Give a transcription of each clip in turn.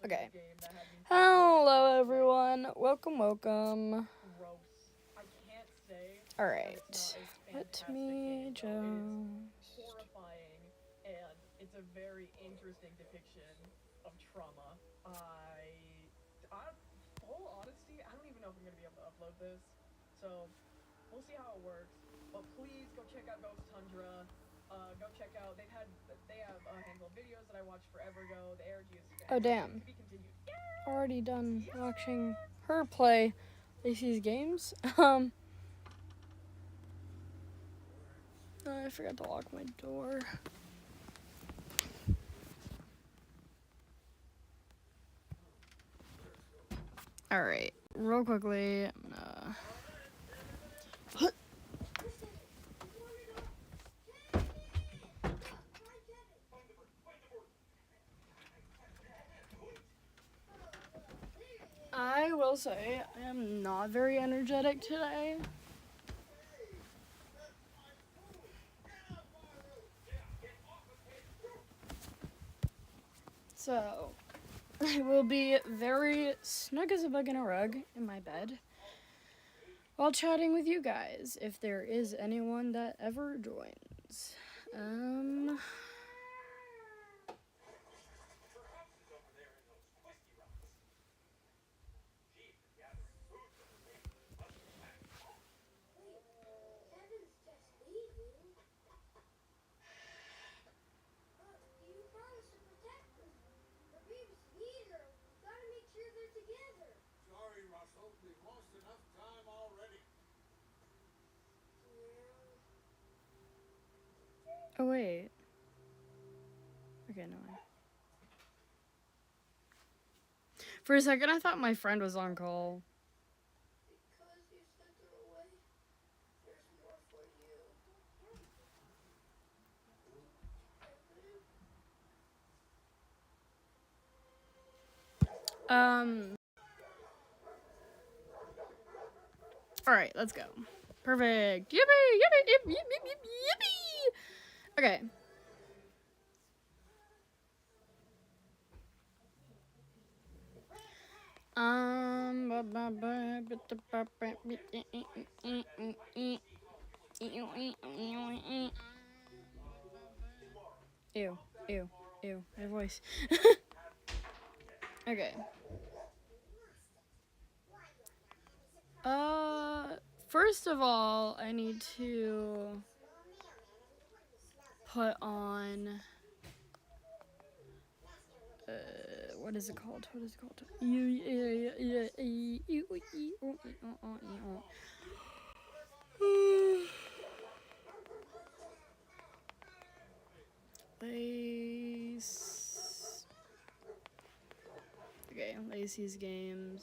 Okay. Hello, everyone. Welcome. Alright. Let me just... horrifying, and it's a very interesting depiction of trauma. Full honesty, I don't even know if I'm gonna be able to upload this, so we'll see how it works. But please go check out Ghost Tundra. Go check out. They have a handful of videos that I watched forever ago. The ARG is Oh, damn. to be continued. Already done watching her play Lacey's games. I forgot to lock my door. Alright, real quickly, I'm gonna... I will say, I am not very energetic today. So, I will be very snug as a bug in a rug in my bed while chatting with you guys, if there is anyone that ever joins. Oh, wait. Okay, no. For a second, I thought my friend was on call. Alright, let's go. Perfect. Yippee! Yippee! Yippee! Yippee! Okay. Ew, my voice. Okay. First of all, I need to put on, what is it called? Lace. Okay, Lacey's games.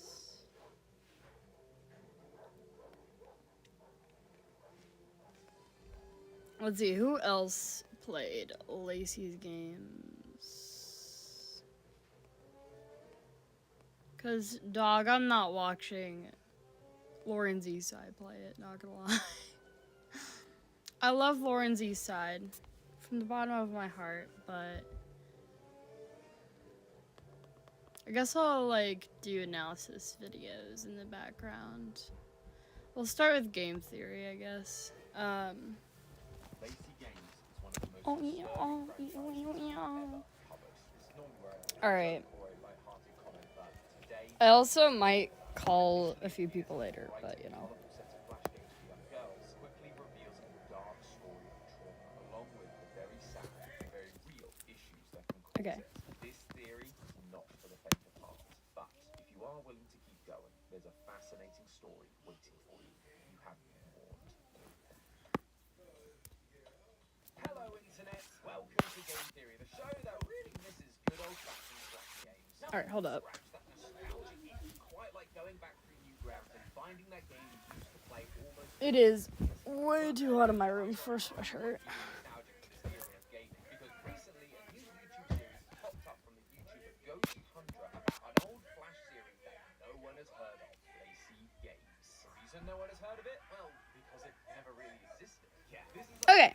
Let's see, who else played Lacey's games? Cause, dog, I'm not watching Lauren's Eastside play it, not gonna lie. I love Lauren's Eastside from the bottom of my heart, but I guess I'll, like, do analysis videos in the background. We'll start with game theory, I guess. Alright. I also might call a few people later, but you know. Okay. This theory is not for the faint of heart, but if you are willing to keep going, there's a fascinating story waiting for you. You have been warned. Hello, Internet. Welcome to Game Theory, the show that really misses good old-fashioned scratch games. Alright, hold up. Quite like going back through new grounds and finding that game you used to play almost. It is way too hot in my room for a sweatshirt. No one has heard of it? Well, because it never really existed. Yeah, this is Okay.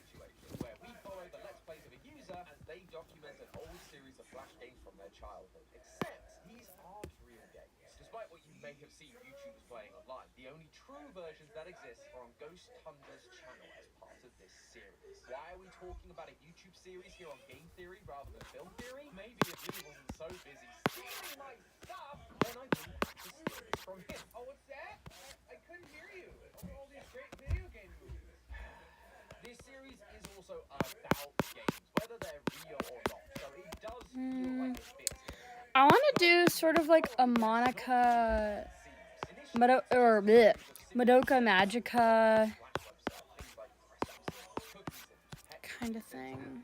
situation where we follow the Let's Plays of a user as they document an old series of flash games from their childhood. Except these aren't real games. Despite what you may have seen YouTubers playing online, the only true versions that exist are on Ghost Tundra's channel as part of this series. Why are we talking about a YouTube series here on Game Theory rather than Film Theory? Maybe if Lee wasn't so busy stealing my stuff, then I wouldn't have to steal it from him. Oh, what's that? I couldn't hear you. All these great video game movies. This series is also about games, whether they're real or not, so it does feel like it fits here. I want to do sort of like a Monica Madoka Magica kind of thing.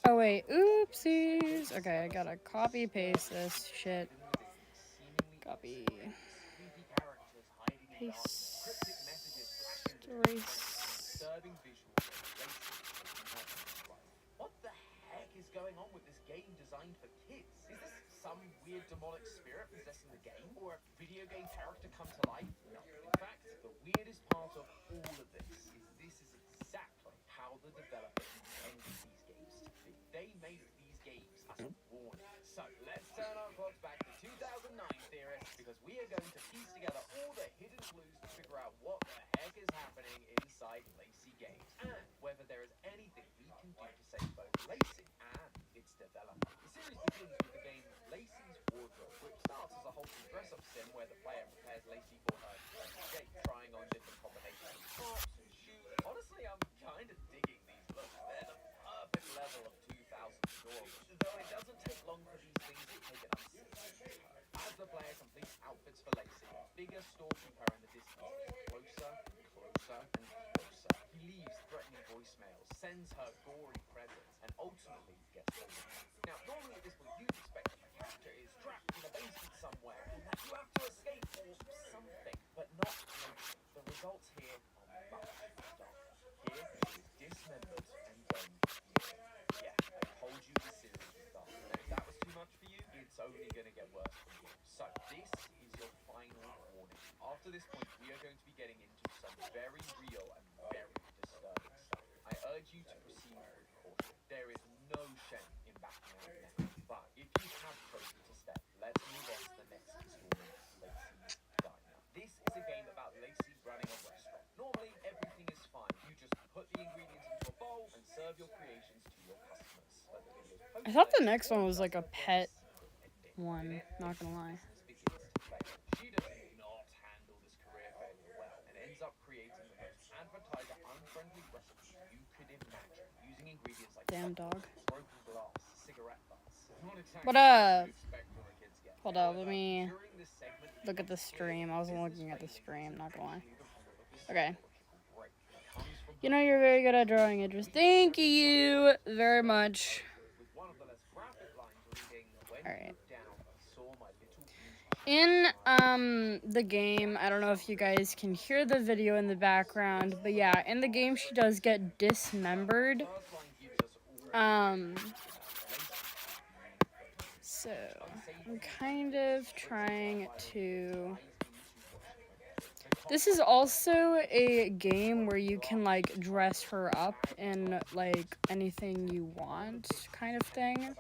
Oh wait, oopsies. Okay, I gotta copy paste this shit. Copy. Paste. Erase. What the heck is going on with this game designed for kids? Is this some weird demonic spirit possessing the game, or a video game character come to life? No. In fact, the weirdest part of all of this is exactly how the developers intended these games to be. They made these games as a warning. So let's turn our clocks back to 2009, theorists, because we are going to piece together all the hidden clues to figure out what the heck is happening inside Lacey Games, and whether there is anything we can do to save both Lacey and its developer. The series begins with the game Lacey's Wardrobe, which starts as a wholesome dress-up sim where the player prepares Lacey for her shape, trying on different combinations of tops and shoes. Honestly, I'm kind of digging these looks. They're the perfect level of 2000 adorable, though it doesn't take long for these things to take an unseriously. As the player completes outfits for Lacey, a figure stalking her in the distance gets closer, closer, and closer. He leaves threatening voicemails, sends her gory presents, and ultimately gets over. Now, normally at this point, you'd expect that the character is trapped in a basement somewhere, and that you have to escape or something, but not Lacey. The results here are much darker. Here, she is dismembered and then yeah, I told you the series was dark. And if that was too much for you, it's only gonna get worse from here. So, this is your final warning. After this point, we are going to be getting into some very real and very disturbing stuff. I urge you to proceed with caution. There is no shame in backing out now. But if you have chosen to stay, let's move on to the next installment, Lacey's Diner. This is a game about Lacey running a restaurant. Normally, everything is fine. You just put the ingredients into a bowl and serve your creations to your customers. But the video's I thought the next one was like a pet one, not gonna lie. She does not handle this career failure well and ends up creating the most advertiser-unfriendly recipe you could imagine, using ingredients like Damn dog. broken glass, cigarette butts. Not exactly What what you expect from a kid's game. Hold up, let me During this segment, look at the stream. I wasn't looking at the stream, not gonna lie. Okay. You know, you're very good at drawing it. Thank you very much. Alright. In the game, I don't know if you guys can hear the video in the background, but yeah, in the game she does get dismembered. So I'm kind of trying to. This is also a game where you can like dress her up in like anything you want, kind of thing.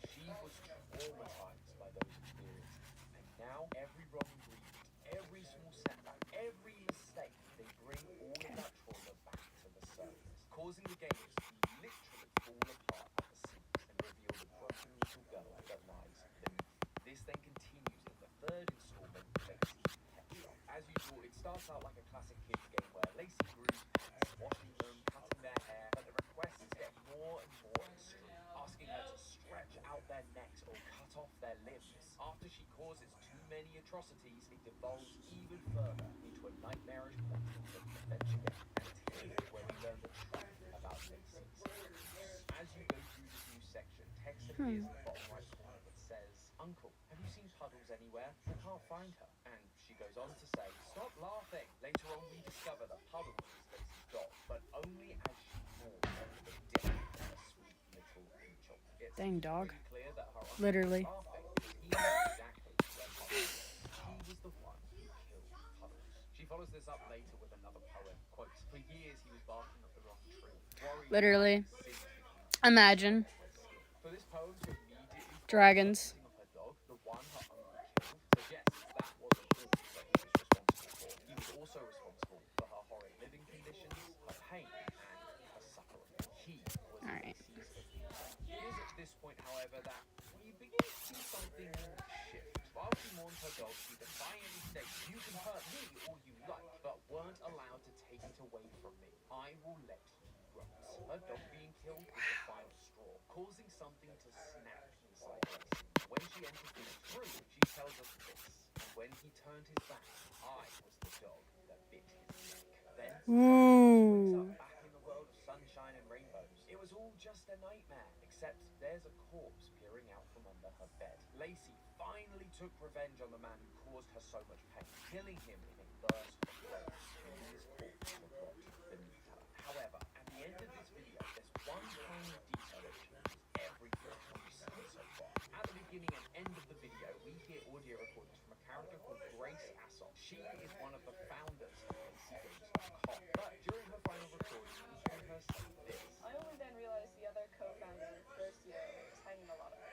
She was traumatized by those experiences, and now every wrong ingredient, every small setback, every mistake, they bring all of that trauma back to the surface, causing the game to literally fall apart at the seams and reveal the broken little girl that lies beneath. This then continues in the third installment, Lacey's Pet Shop. As usual, it starts out like a classic kids game where Lacey grooms pets, washing them, cutting their hair, but the requests get more and more extreme, asking her to stretch out their necks or cut off their limbs. After she causes too many atrocities, it devolves even further into a nightmarish point-and-click adventure game. And here's where we learn the truth about Lacey's abuse. As you go through this new section, text appears in the bottom right corner that says, "Uncle, have you seen Puddles anywhere? I can't find her." And she goes on to say, "Stop laughing." Later on, we discover that Puddles is Lacey's dog, but only as she mourns over the death of her sweet little angel. It's Dang dog. pretty clear that her uncle Literally. was laughing because he knew exactly where Puddles was. He was the one who killed Puddles. She follows this up later with another poem. Quote, "For years he was barking up the wrong tree. Worried Literally. about his sins becoming Imagine. For this poem to immediately follow Dragons. the missing of her dog, the one her uncle killed, suggests that wasn't all that he was responsible for. He was also responsible for her horrid living conditions, her pain, and her suffering. He was All right. Lacey's abuser. It is at this point, however, that we begin to see something shift. While she mourns her dog, she defiantly states, "You can hurt me all you like, but weren't allowed to take it away from me. I will let you rot." Her dog being killed is the final straw, causing something to snap inside Lacey. When she enters this room, she tells us this. "And when he turned his back, I was the dog that bit his neck." Then wakes Ooh. up back in the world of sunshine and rainbows. It was all just a nightmare, except there's a corpse peering out from under her bed. Lacey finally took revenge on the man who caused her so much pain, killing him in a burst of rage. His corpse to rot beneath her. However, at the end of this video, there's one tiny detail that changes everything we've seen so far. At the beginning and end of the video, we hear audio recordings from a character called Grace Assoff. She is one of the founders of laceysgames.com. But during her final recording, we hear her say this. I only then realized the other co-founder, Rocio, was hanging a lot of us.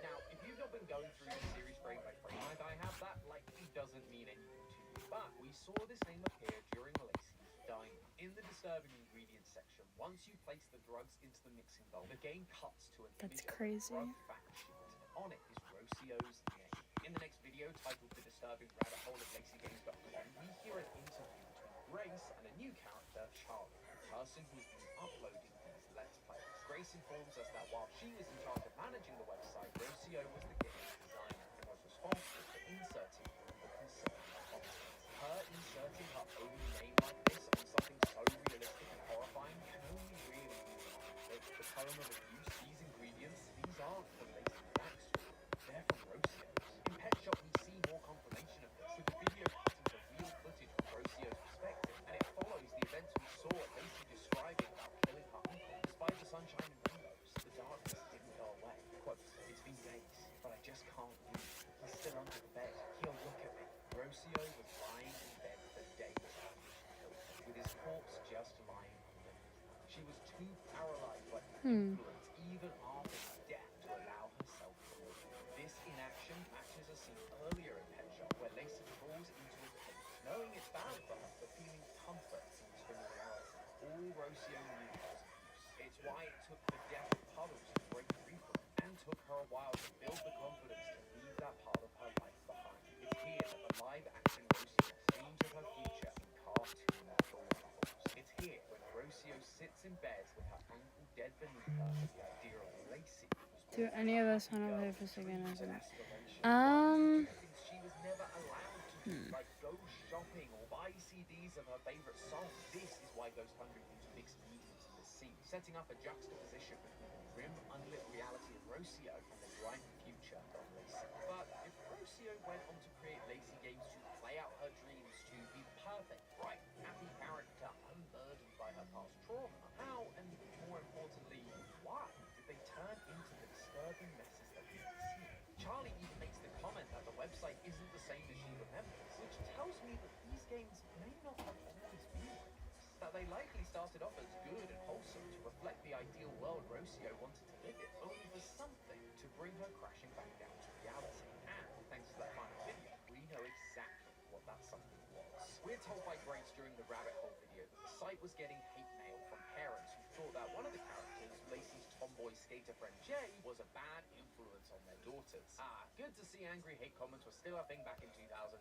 Now, if you've not been going through the series frame by frame like I have, that likely doesn't mean anything to you. But we saw this name appear during Lacey's diner. In the disturbing ingredients section, once you place the drugs into the mixing bowl, the game cuts to an That's image crazy. of a drug fact sheet. On it is Rocio's name. In the next video, titled The Disturbing Rabbit Hole of laceysgames.com, we hear an interview between Grace and a new character, Charlie, the person who has been uploading these Let's Plays. Grace informs us that while she was in charge of managing the website, Rocio was the game's designer and was responsible for inserting all of the concerned content. Her inserting her own name like this on something so realistic and horrifying can only really mean the poem of abuse, these ingredients, these aren't from Lacey's backstory, they're from Rocio's. In Pet Shop, we see more confirmation of this, with the video cutting to real footage from Rocio's perspective, and it follows the events we saw Lacey describing about killing her uncle. Despite the sunshine and rainbows, the darkness didn't go away. Quote, "It's been days, but I just can't leave. He's still under the bed. He'll look at me." Rocio was lying in bed for days after she killed him, with his corpse just lying underneath her. She was too paralyzed by the influence, even after her death, to allow herself to live. This inaction matches a scene earlier in Pet Shop where Lacey crawls into a cage, knowing it's bad for her, but feeling comfort in its familiarity. All Rocio knew was abuse. It's why it took the death of Puddles to break free from it, and took her a while to build the confidence to leave that part of her life behind. It's here that the live-action Rocio dreams of her future in cartoon form falls. It's here when Rocio sits in bed with her uncle dead beneath her, and the idea of Lacey was Do born. any of this Happy want to play girl for again? dreams Isn't and it? aspirations. Things she was never allowed to do, like go shopping or buy CDs of her favorite songs. This is why Ghost Hungry used mixed mediums in this scene, setting up a juxtaposition between the grim, unlit reality of Rocio and the bright future of Lacey. But if Rocio went on to create Lacey games to play out her dreams, to be the perfect, bright, happy character, unburdened by her past trauma, how, and more importantly, why did they turn into the disturbing messes that we've seen? Charlie even makes the comment that the website isn't the same as she remembers, which tells me that these games may not have always been like this. That they likely started off as good and wholesome to reflect the ideal world Rocio wanted to live in, only for something to bring her crashing back down to reality. And thanks to that final video, we know exactly what that something was. We're told by Grace during the rabbit hole video that the site was getting hate mail from parents who thought that one of the characters, Lacey's tomboy skater friend Jay, was a bad influence on their daughters. Good to see angry hate comments were still a thing back in 2009,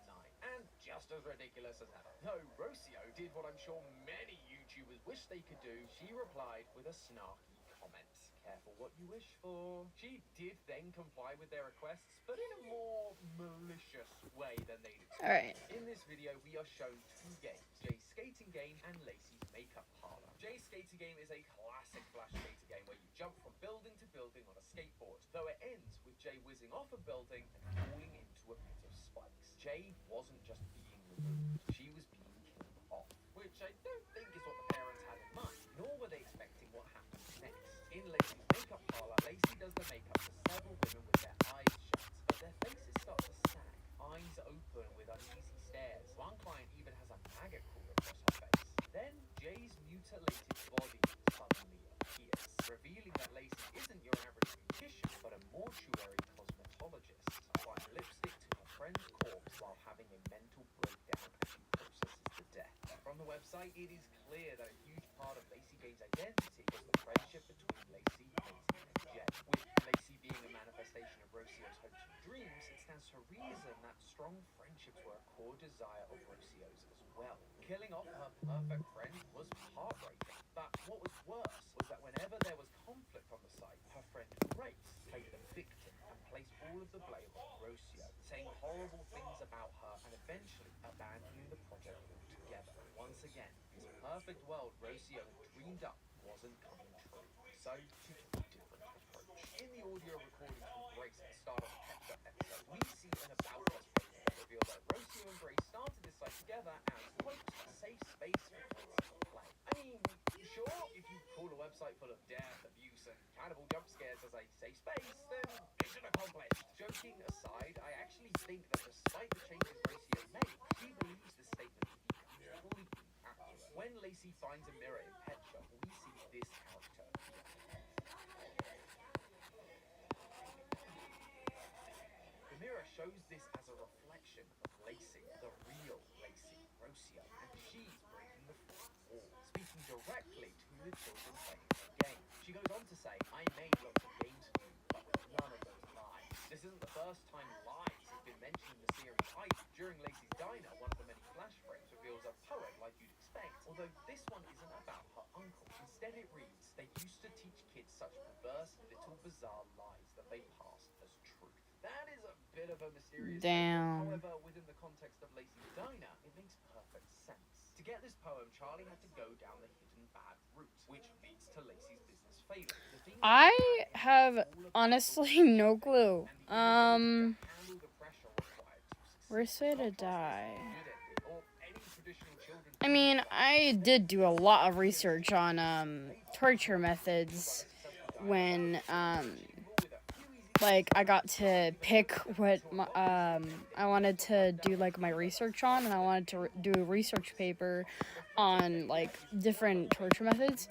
and just as ridiculous as ever. No, Rocio did what I'm sure many YouTubers wish they could do. She replied with a snarky comment. Careful what you wish for. She did then comply with their requests, but in a more malicious way than they'd expected. Alright. In this video, we are shown two games, Jay's skating game and Lacey's makeup parlor. Jay's skating game is a classic flash skater game where you jump from building to building on a skateboard, though it ends with Jay whizzing off a building and falling into a pit of spikes. Jay wasn't just being removed, she was being killed off, which I don't think is what the parents had in mind, nor were they expecting what happens next. In Lacey's makeup parlor, Lacey does the makeup for several women with their eyes shut, but their faces start to sag, eyes open with uneasy stares. One client even has a maggot crawl across her face. Then Jay's mutilated body suddenly appears, revealing that Lacey site, it is clear that a huge part of Lacey Game's identity was the friendship between Lacey, Maisie, and Jen. With Lacey being a manifestation of Rocio's hopes and dreams, it stands to reason that strong friendships were a core desire of Rocio's as well. Killing off her perfect friend was heartbreaking, but what was worse was that whenever there was conflict on the site, her friend Grace played the victim and placed all of the blame on Rocio, saying horrible things about her and eventually abandoning the project altogether. Once again, this perfect world Rocio had dreamed up wasn't coming true, so she took a different approach. In the audio recording from Grace at the start of the Pet Shop episode, we see an about us page that reveals that Rocio and Grace started this site together as, quote, a safe space for kids to play. I mean, sure, if you call a website full of death, abuse, and cannibal jump scares as a safe space, then mission accomplished. Joking aside, I actually think that despite the changes Rocio made, she believes this statement to be completely accurate. When Lacey finds a mirror in Pet Shop, we see this character. The mirror shows this as a reflection of Lacey, the real Lacey, Rocio, and she's breaking the fourth wall, speaking directly to the children playing the game. She goes on to say, I made lots of games for you, but none of those lies. This isn't the first time lies has been mentioned in the series either. During Lacey's diner, one of the many flash frames reveals a poem like you'd expect, although this one isn't about her uncle. Instead it reads, they used to teach kids such perverse, little bizarre lies that they passed as truth. That is a bit of a mysterious Damn. statement. However, within the context of Lacey's diner, it makes perfect sense. To get this poem, Charlie had to go down the hidden bad route, which leads to Lacey's business failing. The thing I have honestly no clue. Worst way to die. I mean, I did do a lot of research on torture methods when like I got to pick what I wanted to do like my research on, and I wanted to do a research paper on like different torture methods.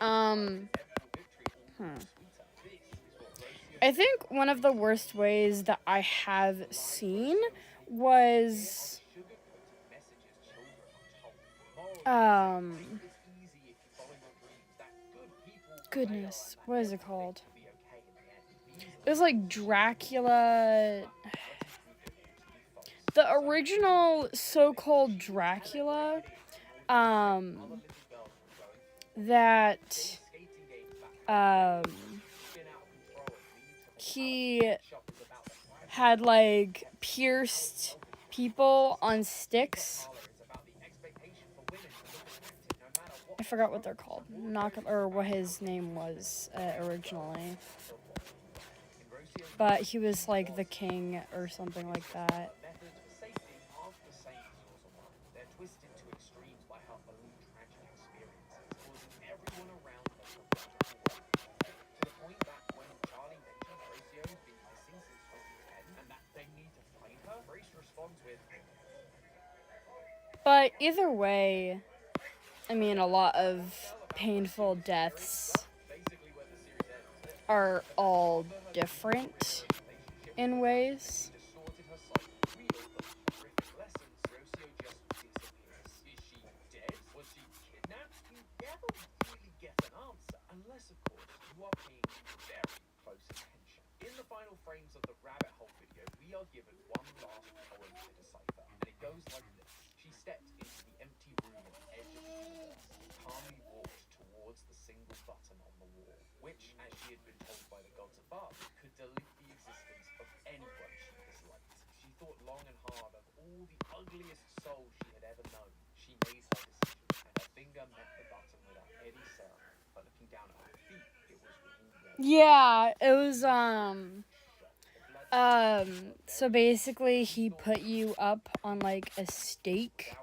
I think one of the worst ways that I have seen was goodness, what is it called? It was like Dracula. The original so-called Dracula, that he had like pierced people on sticks. I forgot what they're called. Or what his name was originally. But he was like the king or something like that. But either way, I mean, a lot of painful deaths are all different in ways. In the final frames of the rabbit hole video, we are given one last poem to decipher, and it goes like this. She stepped into the empty room at the edge of the universe, calmly walked towards the single button on the wall, which, as she had been told by the gods above, could delete the existence of anyone she disliked. She thought long and hard of all the ugliest souls she had ever known. She made her decision, and her finger met the button without any ceremony. But looking down at her feet, it was all yeah, it was so basically he put you up on like a stake,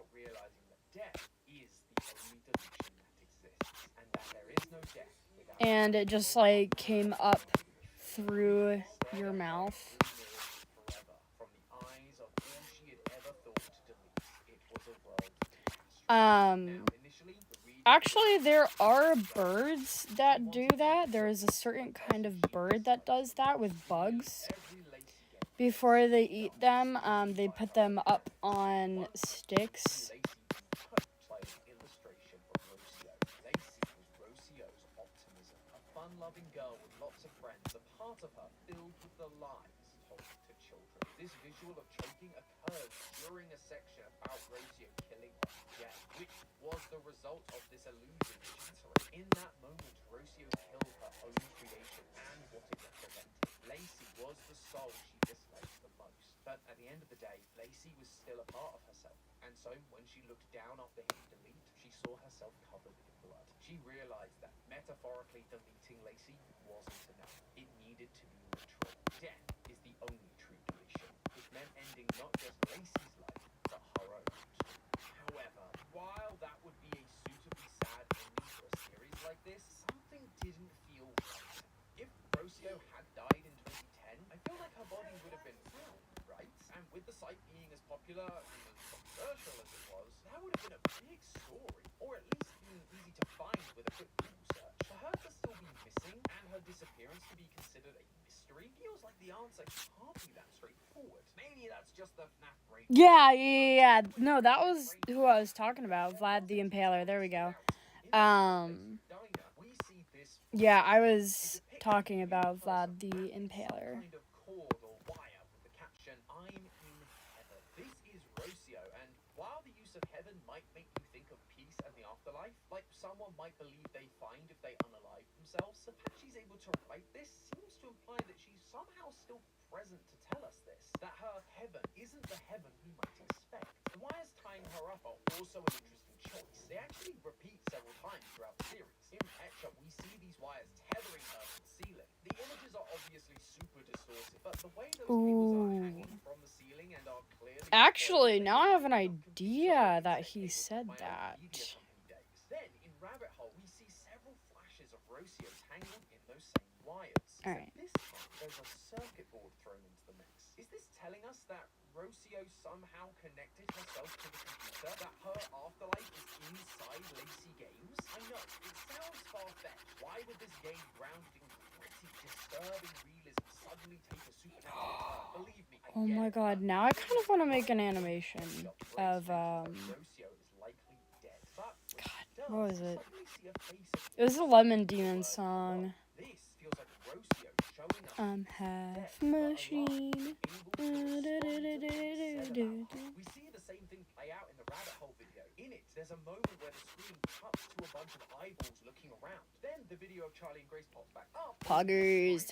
and it just like came up through your mouth. Actually, there are birds that do that. There is a certain kind of bird that does that with bugs. Before they eat them, they put them up on sticks. fun-loving girl with lots of friends, a part of her filled with the lies told to children. This visual of choking occurred during a section about Rocio killing Jen, which was the result of this illusion shattering. In that moment, Rocio killed her own creation and what it represented. Lacey was the soul she disliked the most. But at the end of the day, Lacey was still a part of herself. And so when she looked down after hitting delete, she saw herself covered in blood. She realized that metaphorically deleting Lacey wasn't enough. It needed to be literal. Death is the only true deletion. It meant ending not just Lacey's life, but her own. However, while that would be a suitably sad ending to a series like this, something didn't feel right. If Rocio had died in 2010, I feel like her body would have been found, right? And with the site being as popular and as controversial as it was, that would have been a big story, or at least being easy to find with a quick Google search. For her to still be missing and her disappearance to be considered a mystery feels like the answer can't be that straightforward. Maybe that's just the FNAF brain. Yeah. No, that was who I was talking about. Vlad the Impaler. There we go. Yeah, I was talking about Vlad the Impaler. Kind of cord or wire with the caption, "I'm in heaven." This is Rocio, and while the use of heaven might make you think of peace and the afterlife, like someone might believe they find if they unalive themselves, the fact she's able to write this seems to imply that she's somehow still present to tell us this, that her heaven isn't the heaven we might expect. The wires tying her up are also an interesting choice. They actually repeat several times throughout the series. In Pet Shop, we see these wires tethering her to the ceiling. The images are obviously super distorted, but the way those cables are hanging from the ceiling and are clearly... Actually, now I have an idea that he said that. Then, in Rabbit Hole, we see several flashes of Rocio tangled in those same wires. Alright. This time, there's a circuit board thrown into the mix. Is this telling us that Rocio somehow connected herself to the computer? That her afterlife is inside Lacey Games? I know, it sounds far-fetched. Why would this game grounded in gritty, disturbing realism suddenly take a supernatural turn? Believe me, Oh my god, now I kind of want to make an animation of, Rocio is likely dead. But God, what was it? suddenly see a face of It was a Lemon Demon song. This feels like Rocio showing up. I'm half machine. We see the same thing play out in the Rabbit Hole video. In it, there's a moment where the screen cuts to a bunch of eyeballs looking around. Then the video of Charlie and Grace pops back up. Poggers,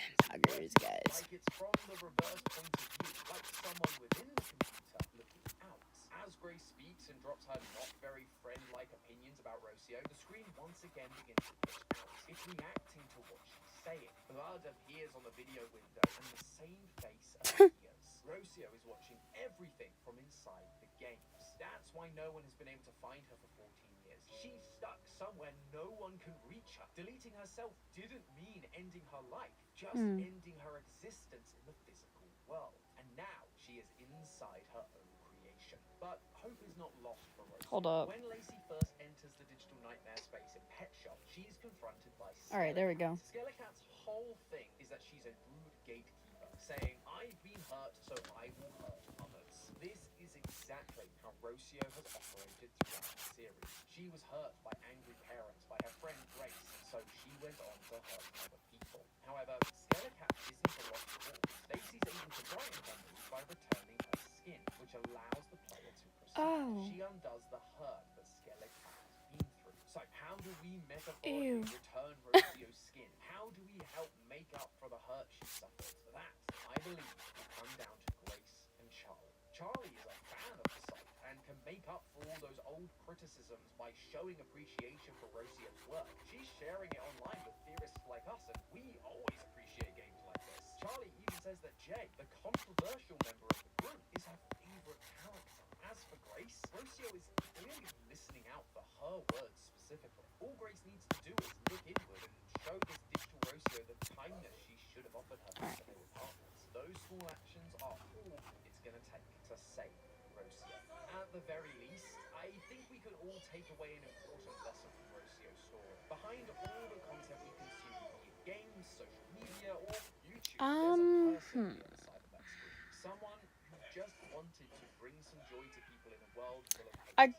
guys. Like it's from the reverse point of view, like someone within the computer looking out. As Grace speaks and drops her not very friend-like opinions about Rocio, the screen once again begins to pitch out. It's reacting to what she's saying. Blood appears on the video window, and the same face appears. Rocio is watching everything from inside the games. That's why no one has been able to find her for 14 years. She's stuck somewhere no one can reach her. Deleting herself didn't mean ending her life, just ending her existence in the physical world. And now she is inside her own creation. But hope is not lost for Rocio. Hold up. When Lacey first enters the digital nightmare space in Pet Shop, she's confronted by Alright, there we go. Skelecat's whole thing is that she's a rude gatekeeper, saying, "I've been hurt, so I will hurt others." This is exactly how Rocio has operated throughout the series. She was hurt by angry parents, by her friend Grace, so she went on to hurt other people. However, Skelecat isn't a lost cause. Stacey's able to brighten her mood by returning her skin, which allows the player to proceed. Oh. She undoes the hurt that Skelecat has been through. So how do we metaphorically return Rocio's skin? How do we help make up for the hurt she suffered? That, I believe, will come down to Grace and Charlie. Charlie is a fan of the site and can make up for all those old criticisms by showing appreciation for Rocio's work. She's sharing it online with theorists like us, and we always appreciate games like this. Charlie even says that Jay, the controversial member of the group, is her favorite character. As for Grace, Rocio is clearly listening out for her words specifically. All Grace needs to do is look inward and show this digital Rocio the kindness she should have offered her physical partners. Those small actions are all it's going to take to save Rocio. At the very least, I think we could all take away an important lesson from Rocio's story. Behind all the content we consume, be it games, social media, or YouTube, there's a person inside of that screen. Someone who just wanted to bring some joy to people in a world full of hate.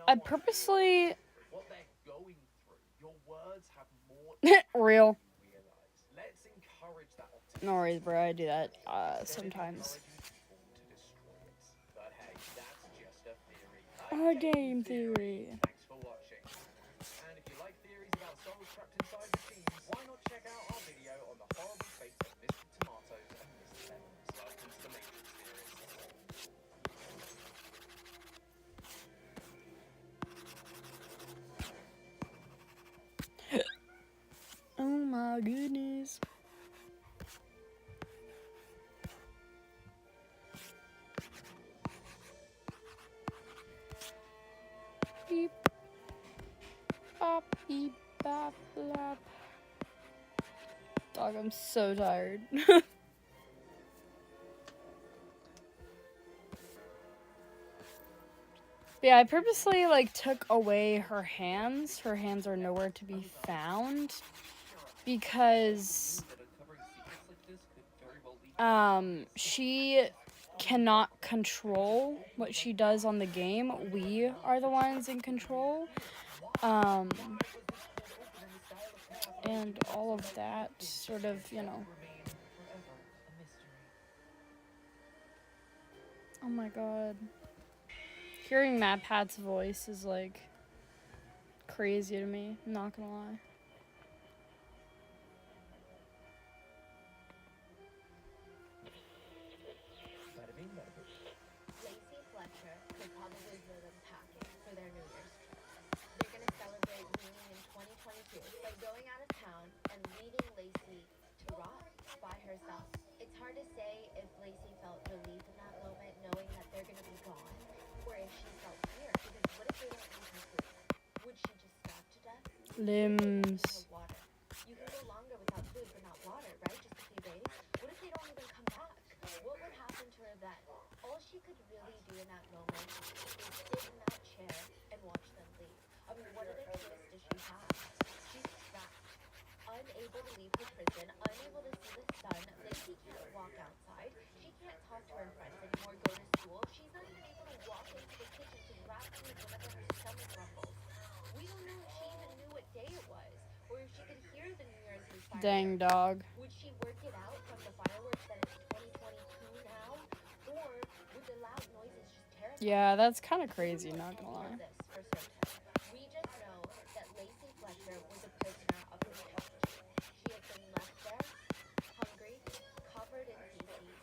I purposely What they're going through. Your words have more real. than you realize. encourage that No optimism. worries, bro. I do that Instead, it sometimes. encourages people to destroy it. But hey, that's just a theory. A game theory. Thanks for watching. And if you like theories about souls trapped inside machines, why not check out our video on the horrible fate of Mr. Tomatoes and Miss Lemons? Welcome to the Matrix theorists. Oh my goodness. Beep. Bop, beep, bop, blop. Dog, I'm so tired. Yeah, I purposely like took away her hands. Her hands are nowhere to be found because she cannot control what she does on the game. We are the ones in control. And all of that sort of, you know. Oh my god. Hearing Matt Pat's voice is like crazy to me, I'm not gonna lie. Lacey Fletcher could probably lure them packing for their New Year's trip. They're gonna celebrate meaning in 2022 by going out of town and leaving Lacey to rot by herself. It's hard to say if Lacey felt relief in that moment, knowing that they're gonna be gone, or if she felt fear, because what if they don't eat her food? Would she just starve to death? Limbs. Water. You can go longer without food, but not water, right? Just a few days. What if they don't even come back? What would happen to her then? All she could really do in that moment is sit in that chair and watch them leave. I mean, what other choice does she have? She's trapped, unable to leave her prison, unable to see the sun. Lacey can't walk outside. She can't talk to her friends anymore, go to school. She's not even able to walk into the kitchen to grab food whenever her stomach rumbles. We don't know if she even knew what day it was, or if she could hear the New Year's Eve fireworks. Dang, dog. Would she work it out from the fireworks that it's 2022 now? Or would the loud noises just terrify her? Yeah, that's kind of crazy, not gonna lie. This for certain. We just know that Lacey Fletcher was a prisoner of her couch. She had been left there, hungry, covered in feces,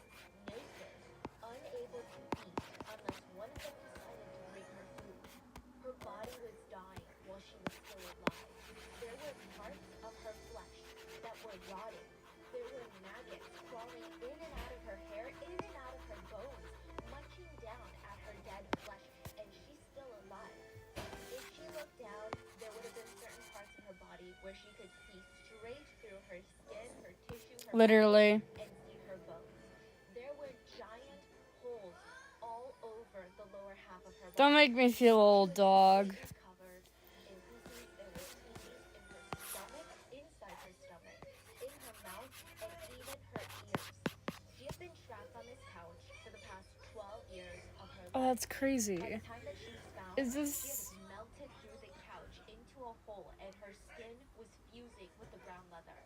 naked, unable to eat unless one of them decided to bring her food. Her body was dying while she was still alive. There were parts of her flesh that were rotting. There were maggots crawling in and out of her hair, in and out of her bones, munching down at her dead flesh, and she's still alive. If she looked down, there would have been certain parts of her body where she could see straight through her skin, her tissue, her Literally. and see her bones. There were giant holes all over the lower half of her body. Don't make me feel old, dog. Covered in feces. There was feces in her stomach, inside her stomach, in her mouth, and even her ears. She had been trapped on this couch for the past 12 years of her life. Oh, that's crazy. By the time that she was found, Is she this... had melted through the couch into a hole, and her skin was fusing with the brown leather.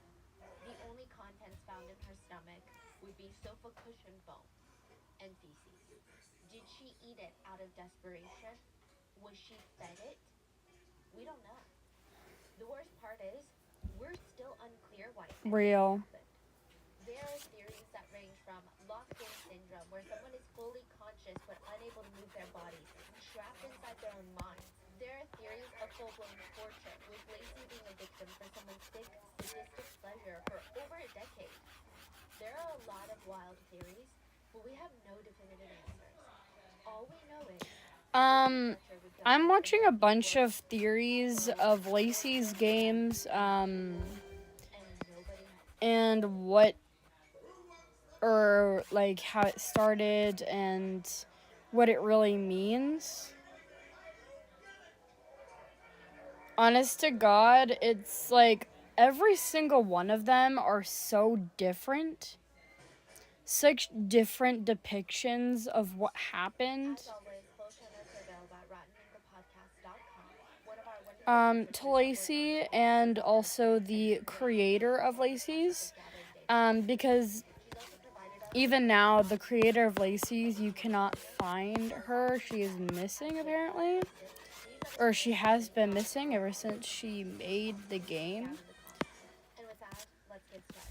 The only contents found in her stomach would be sofa cushion foam and feces. Did she eat it out of desperation? Was she fed it? We don't know. The worst part is, we're still unclear why it Real. happened. There are theories that range from locked-in syndrome, where someone is fully conscious but unable to move their bodies, trapped inside their own minds. There are theories of full-blown torture, with Lacey being a victim for someone's sick, sadistic pleasure for over a decade. There are a lot of wild theories, but we have no definitive answers. All we know is I'm watching a bunch of theories of Lacey's games, and what, or like how it started and what it really means. Honest to God, it's like every single one of them are so different. Such different depictions of what happened. To Lacey and also the creator of Laceys. Because She's also provided us even now, the creator of Laceys, you cannot find her. She is missing, apparently. Or she has been missing ever since she made the game. And with that, let's get started.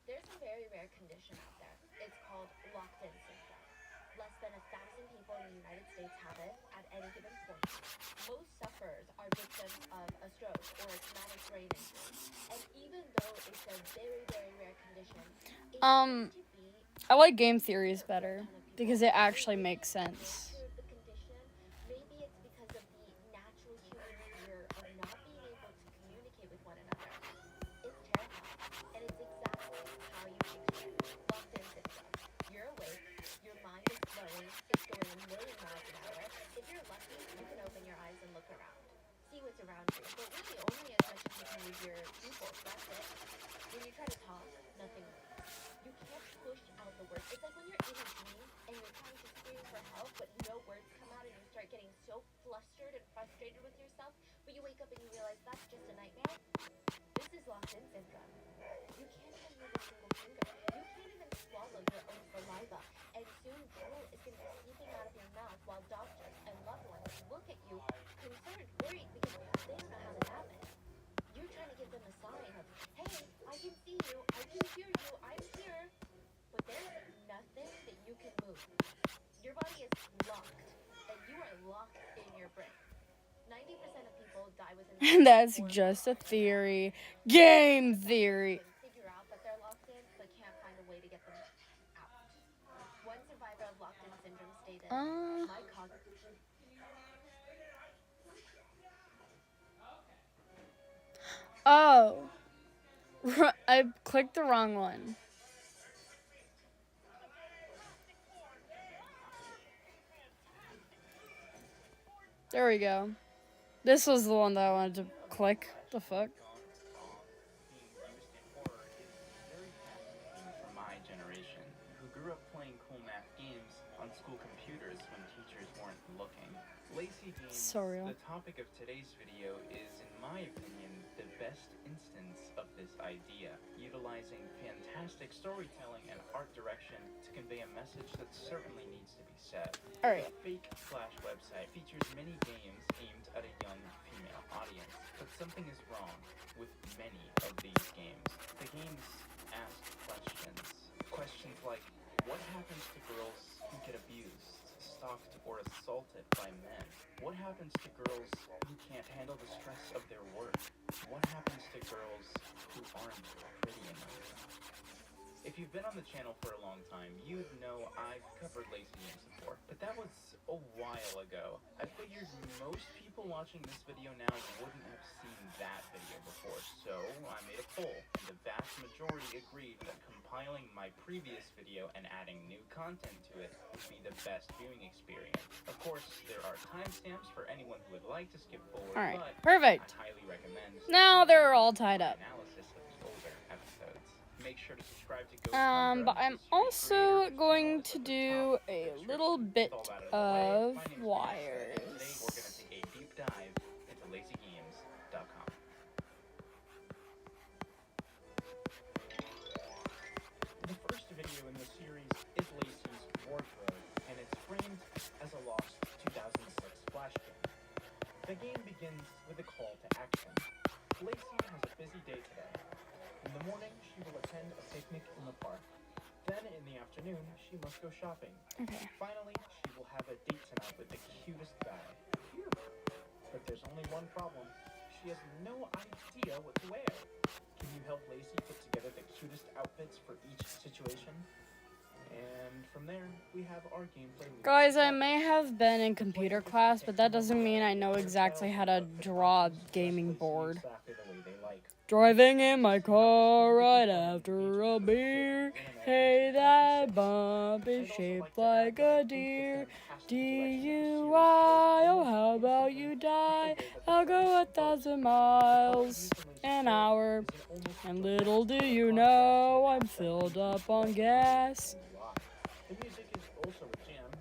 There's a very rare condition out there. It's called locked-in syndrome. Less than 1,000 people in the United States have it at any given point. Most sufferers are victims of a stroke or a traumatic brain injury. And even though it's a very, very rare condition, it Um, seems to be I like game theories better because it actually makes sense. nature of the condition. Maybe it's because of the natural human fear of not being able to communicate with one another. It's terrifying, and it's exactly how you picture it. Locked-in syndrome. You're awake, your mind is flowing, it's going a million miles an hour. If you're lucky, you can open your eyes and look around. See what's around you, but really only as much as you can use your pupils, that's it. When you try to talk, nothing moves. You can't push out the words. It's like when you're in a dream and you're trying to scream for help, but no words come out and you start getting so flustered and frustrated with yourself, but you wake up and you realize that's just a nightmare. This is locked-in syndrome. You can't even move a single finger. You can't even swallow your own saliva. And soon drool is going to be seeping out of your mouth while doctors and loved ones look at you concerned, worried because they don't know how this happened. You're trying to give them a sign of, hey, I can see you, I can hear you, I'm here. But there's nothing that you can move. Your body is locked, and you are locked in your brain. 90% of people die within the That's first 4 just a months. theory. Game theory. Figure out that they're locked in, but can't find a way to get them out. One survivor of locked-in syndrome stated, "My cognitive." Oh. I clicked the wrong one. There we go. This was the one that I wanted to click. The fuck? Being used in horror is very fascinating for my generation, who grew up playing cool math games on school computers when teachers weren't looking. Lacy games, So real. the topic of today's video, is, in my opinion, the best instance of this idea, utilizing fantastic storytelling and art direction to convey a message that certainly needs to be said. Alright. The fake Flash website features many games aimed at a young female audience, but something is wrong with many of these games. The games ask questions. Questions like, what happens to girls who get abused, stalked, or assaulted by men? What happens to girls who can't handle the stress of their work? What happens to girls who aren't pretty enough? If you've been on the channel for a long time, you'd know I've covered Lacy games before, but that was a while ago. I figured most people watching this video now wouldn't have seen that video before, so I made a poll, and the vast majority agreed that compiling my previous video and adding new content to it would be the best viewing experience. Of course, there are timestamps for anyone who would like to skip forward, Alright, but perfect. I highly recommend Now they're all tied up. analysis of the older episodes. Make sure to subscribe to Ghost But I'm also going to do a little bit of wires. Today we're going to take a deep dive into lacegames.com. The first video in the series is Lacy's Wardrobe, and it's framed as a lost 2006 Flash game. The game begins with a call to action. Lacy has a busy day today. In the morning, she will attend a picnic in the park. Then, in the afternoon, she must go shopping. Okay. Finally, she will have a date tonight with the cutest guy. Phew. But there's only one problem. She has no idea what to wear. Can you help Lacy put together the cutest outfits for each situation? And from there, we have our gameplay. Guys, I may have been in computer class, but that doesn't mean I know exactly how to draw a gaming board. Exactly the way they like. Driving in my car right after a beer. Hey, that bump is shaped like a deer. DUI, oh, how about you die? I'll go 1,000 miles an hour. And little do you know, I'm filled up on gas. The music is also a jam.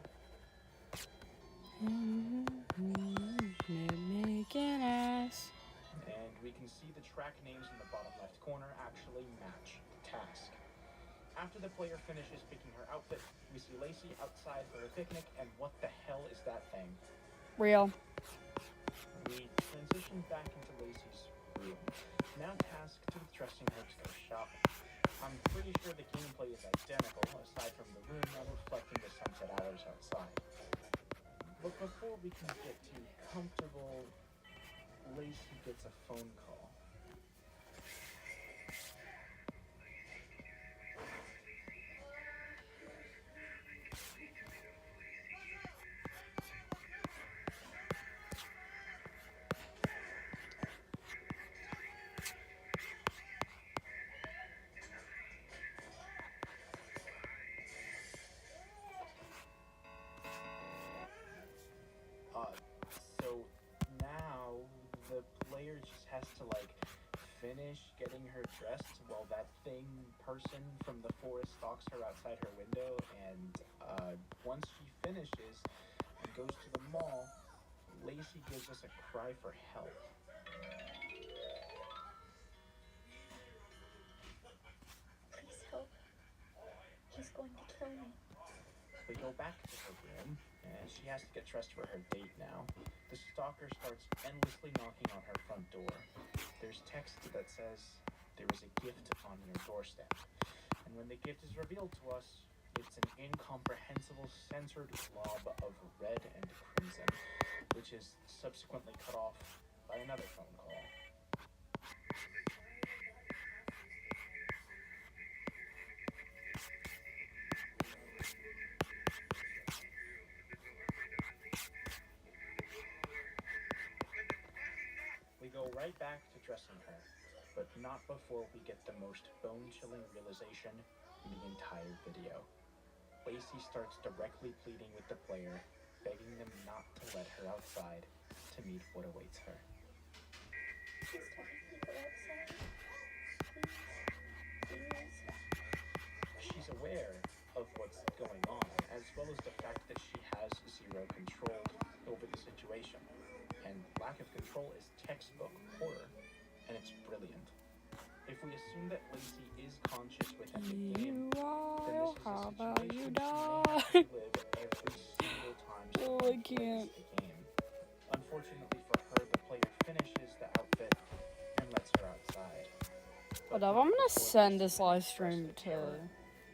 Make an ass. And we can see the track names in the bottom left corner actually match the task. After the player finishes picking her outfit, we see Lacey outside for a picnic, and what the hell is that thing? Real. We transition back into Lacey's room, now tasked with dressing her to go shopping. I'm pretty sure the gameplay is identical, aside from the room now reflecting the sunset hours outside. But before we can get too comfortable, Lacey gets a phone call. So now the player just has to finish getting her dressed while that person from the forest stalks her outside her window, and once she finishes and goes to the mall, Lacey gives us a cry for help. Please help. He's going to kill me. We go back to her room, and she has to get dressed for her date now. The stalker starts endlessly knocking on her front door. There's text that says, "There is a gift on your doorstep." And when the gift is revealed to us, it's an incomprehensible censored glob of red and crimson, which is subsequently cut off by another phone call. We go right back to dressing her, but not before we get the most bone-chilling realization in the entire video. Lacey starts directly pleading with the player, begging them not to let her outside to meet what awaits her. Please don't let me go outside. Please. She's aware of what's going on, as well as the fact that she has zero control over the situation. And lack of control is textbook horror, and it's brilliant. If we assume that Lacey is conscious within the game, then this is a situation she may have to live every single time she plays the game. Unfortunately for her, the player finishes the outfit and lets her outside. Hold up, I'm gonna send this live stream to...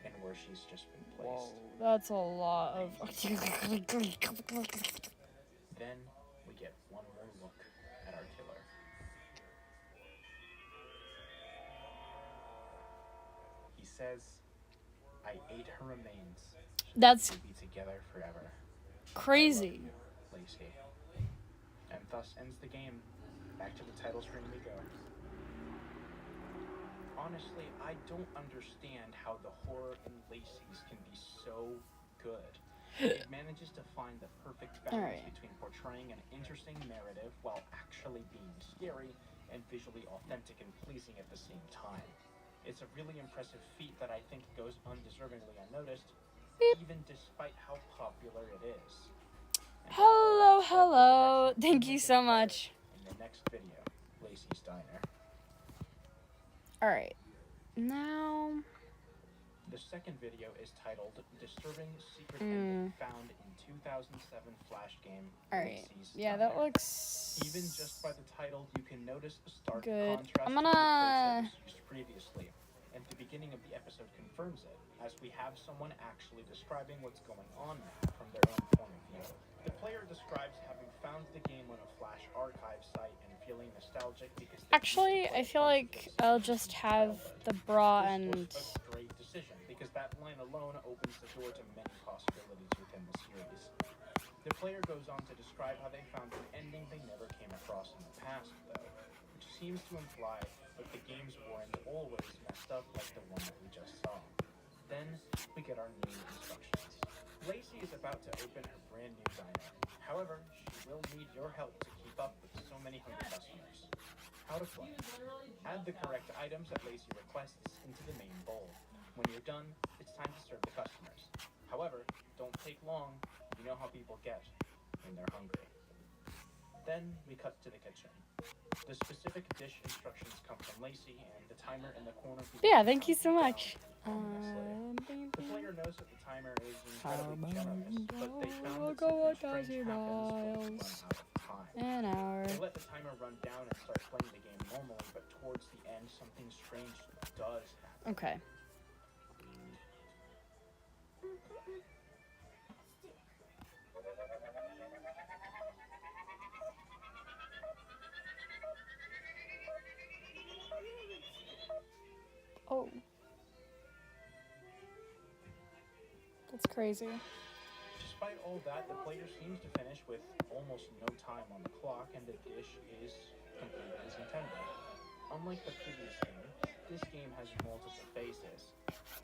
And where she's just been Whoa, placed. that's a lot of... Then we get one more look at our killer. He says, "I ate her remains. That's We'll be together forever. crazy. Lacey." And thus ends the game. Back to the title screen we go. Honestly, I don't understand how the horror in Lacey's can be so good. It manages to find the perfect balance between portraying an interesting narrative while actually being scary and visually authentic and pleasing at the same time. It's a really impressive feat that I think goes undeservingly unnoticed, even despite how popular it is. And Hello. Thank you so much. in the next video, Lacey's Diner. Alright. Now... The second video is titled Disturbing Secret Ending Found in 2007 Flash Game Alright. Laceys Yeah, Diner. that looks... Even just by the title, you can notice a stark good. contrast I'm to the gonna... approach that was used previously. And the beginning of the episode confirms it, as we have someone actually describing what's going on now from their own point of view. The player describes having found the game on a Flash archive site and feeling nostalgic because... Actually, I feel like I'll just have the bra and... This was a great decision, because that line alone opens the door to many possibilities within the series. The player goes on to describe how they found an ending they never came across in the past, though, which seems to imply that the games weren't always messed up like the one that we just saw. Then, we get our new instructions. Lacey is about to open her brand new diner. However, she will need your help to keep up with so many hungry customers. How to play. Add the correct items that Lacey requests into the main bowl. When you're done, it's time to serve the customers. However, don't take long. You know how people get when they're hungry. Then we cut to the kitchen. The specific dish instructions come from Lacey, and the timer in the corner... Yeah, thank you so much. knows that the timer is How incredibly generous, but they many found will that go something strange 1,000 happens when you run miles out of time. an hour? They let the timer run down and start playing the game normally, but towards the end, something strange does happen. Okay. Oh. That's crazy. Despite all that, the player seems to finish with almost no time on the clock, and the dish is completed as intended. Unlike the previous game, this game has multiple phases.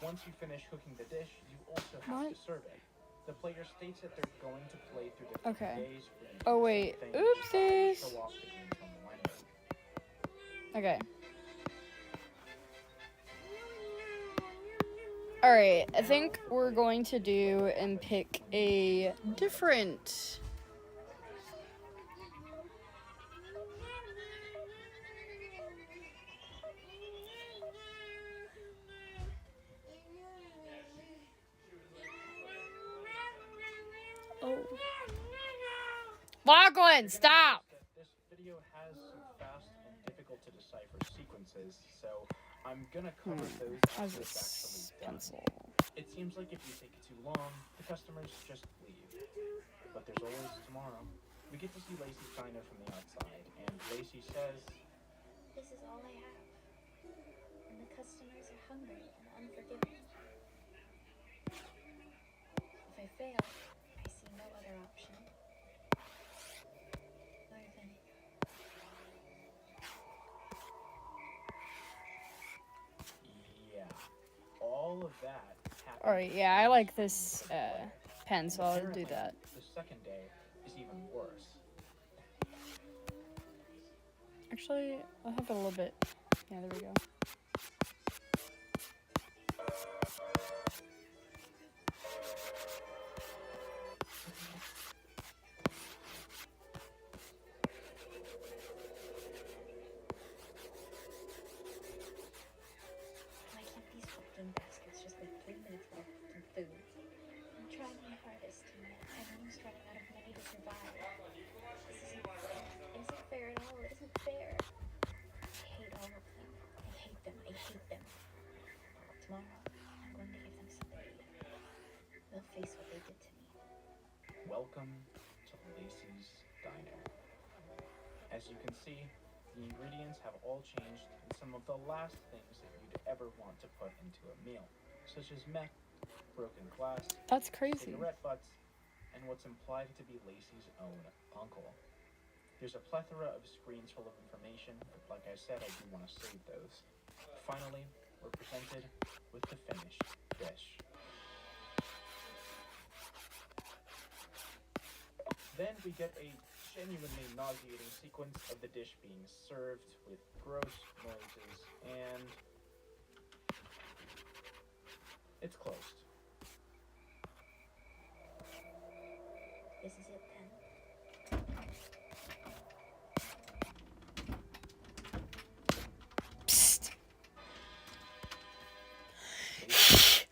Once you finish cooking the dish, you also have What? to serve it. The player states that they're going to play through different Okay. days for you to Oh, do wait. different things, Oopsies. show off the games on the menu. Okay. Alright, I think we're going to do and pick a different... Oh. Lachlan, stop! This video has some fast and difficult to decipher sequences, so I'm gonna cover those As after a it's actually done. pencil. It seems like if you take too long, the customers just leave. But there's always tomorrow. We get to see Lacey's diner from the outside, and Lacey says, This is all I have. And the customers are hungry and unforgiving. If I fail, I see no other option. Or vinegar. yeah, all of that happened. Alright, yeah, I like this pen, so I'll do that. The second day is even worse. Actually, I'll have it a little bit. Yeah, there we go. Why can't these folding baskets just make 3 minutes more from food? I'm trying my hardest, and yet everyone's running out of money to survive. This isn't fair. It isn't fair at all. It isn't fair. I hate all of them. I hate them. I hate them. Tomorrow, I'm going to give them something to eat. They'll face what they did to me. Welcome to Lacey's Diner. As you can see, the ingredients have all changed, and some of the last things that you'd ever want to put into a meal, such as meth, broken glass, That's crazy. cigarette butts, and what's implied to be Lacey's own uncle. There's a plethora of screens full of information, but like I said, I do want to save those. Finally, we're presented with the finished dish. Then we get a genuinely nauseating sequence of the dish being served with gross noises, and it's closed. This is it then. Psst. Lacey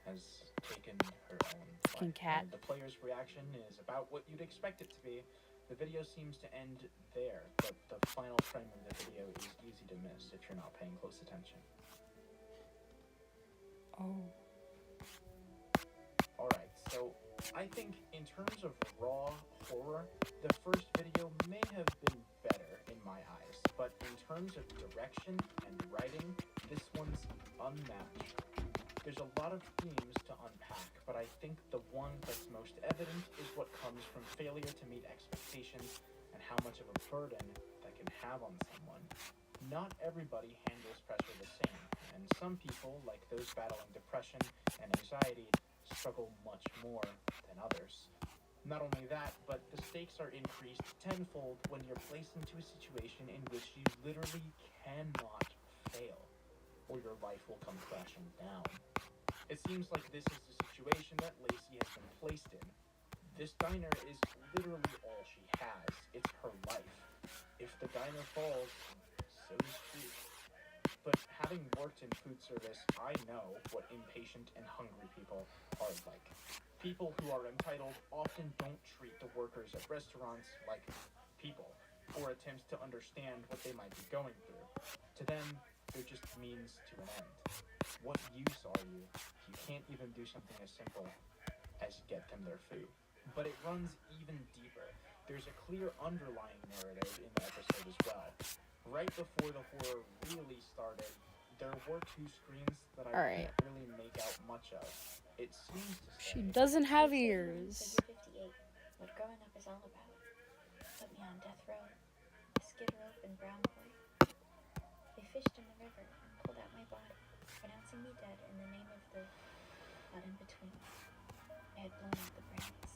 has taken her own Fucking life, cat. and the player's reaction is about what you'd expect it to be. The video seems to end there, but the final frame of the video is easy to miss if you're not paying close attention. Oh. Alright, so I think in terms of raw horror, the first video may have been better in my eyes, but in terms of direction and writing, this one's unmatched. There's a lot of themes to unpack, but I think the one that's most evident is what comes from failure to meet expectations and how much of a burden that can have on someone. Not everybody handles pressure the same, and some people, like those battling depression and anxiety, struggle much more than others. Not only that, but the stakes are increased tenfold when you're placed into a situation in which you literally cannot fail, or your life will come crashing down. It seems like this is the situation that Lacey has been placed in. This diner is literally all she has. It's her life. If the diner falls, so does she. but having worked in food service, I know what impatient and hungry people are like. People who are entitled often don't treat the workers at restaurants like people, or attempt to understand what they might be going through. To them, they're just means to an end. What use are you if you can't even do something as simple as get them their food? But it runs even deeper. There's a clear underlying narrative in the episode as well. Right before the horror really started, there were two screens that I Alright. can't really make out much of. It seems to say... She doesn't have They say ears. Figure 58, what growing up is all about. Put me on death row, a skid rope and brown boy. They fished in the river and pulled out my body, pronouncing me dead in the name of the but in between. I had blown out the brains.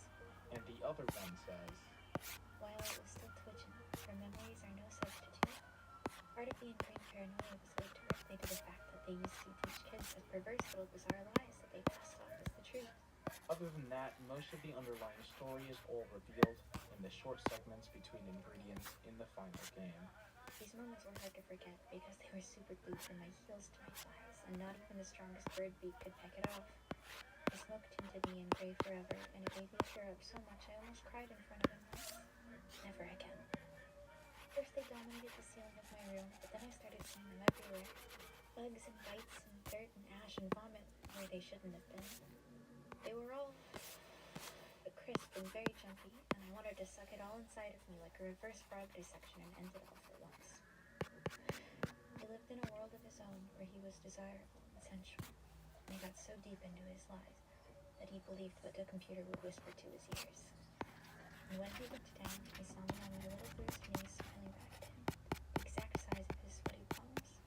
And the other one says... While it was still twitching, for memories are no substitute. Part of the ingrained paranoia was linked directly to the fact that they used to teach kids the perverse little bizarre lies that they passed off as the truth. Other than that, most of the underlying story is all revealed in the short segments between ingredients in the final game. These moments were hard to forget because they were super glued from my heels to my thighs, and not even the strongest bird beak could peck it off. The smoke tinted me in gray forever, and it made me tear up so much I almost cried in front of him once. Never again. First they dominated the ceiling of my room, but then I started seeing them everywhere. Bugs and bites and dirt and ash and vomit where they shouldn't have been. They were all crisp and very jumpy, and I wanted to suck it all inside of me like a reverse frog dissection and end it all for once. He lived in a world of his own where he was desirable and sensual, and he got so deep into his lies that he believed what the computer would whisper to his ears. And when he looked down, he saw me on my little bruised knees smiling back at him, the exact size of his sweaty palms.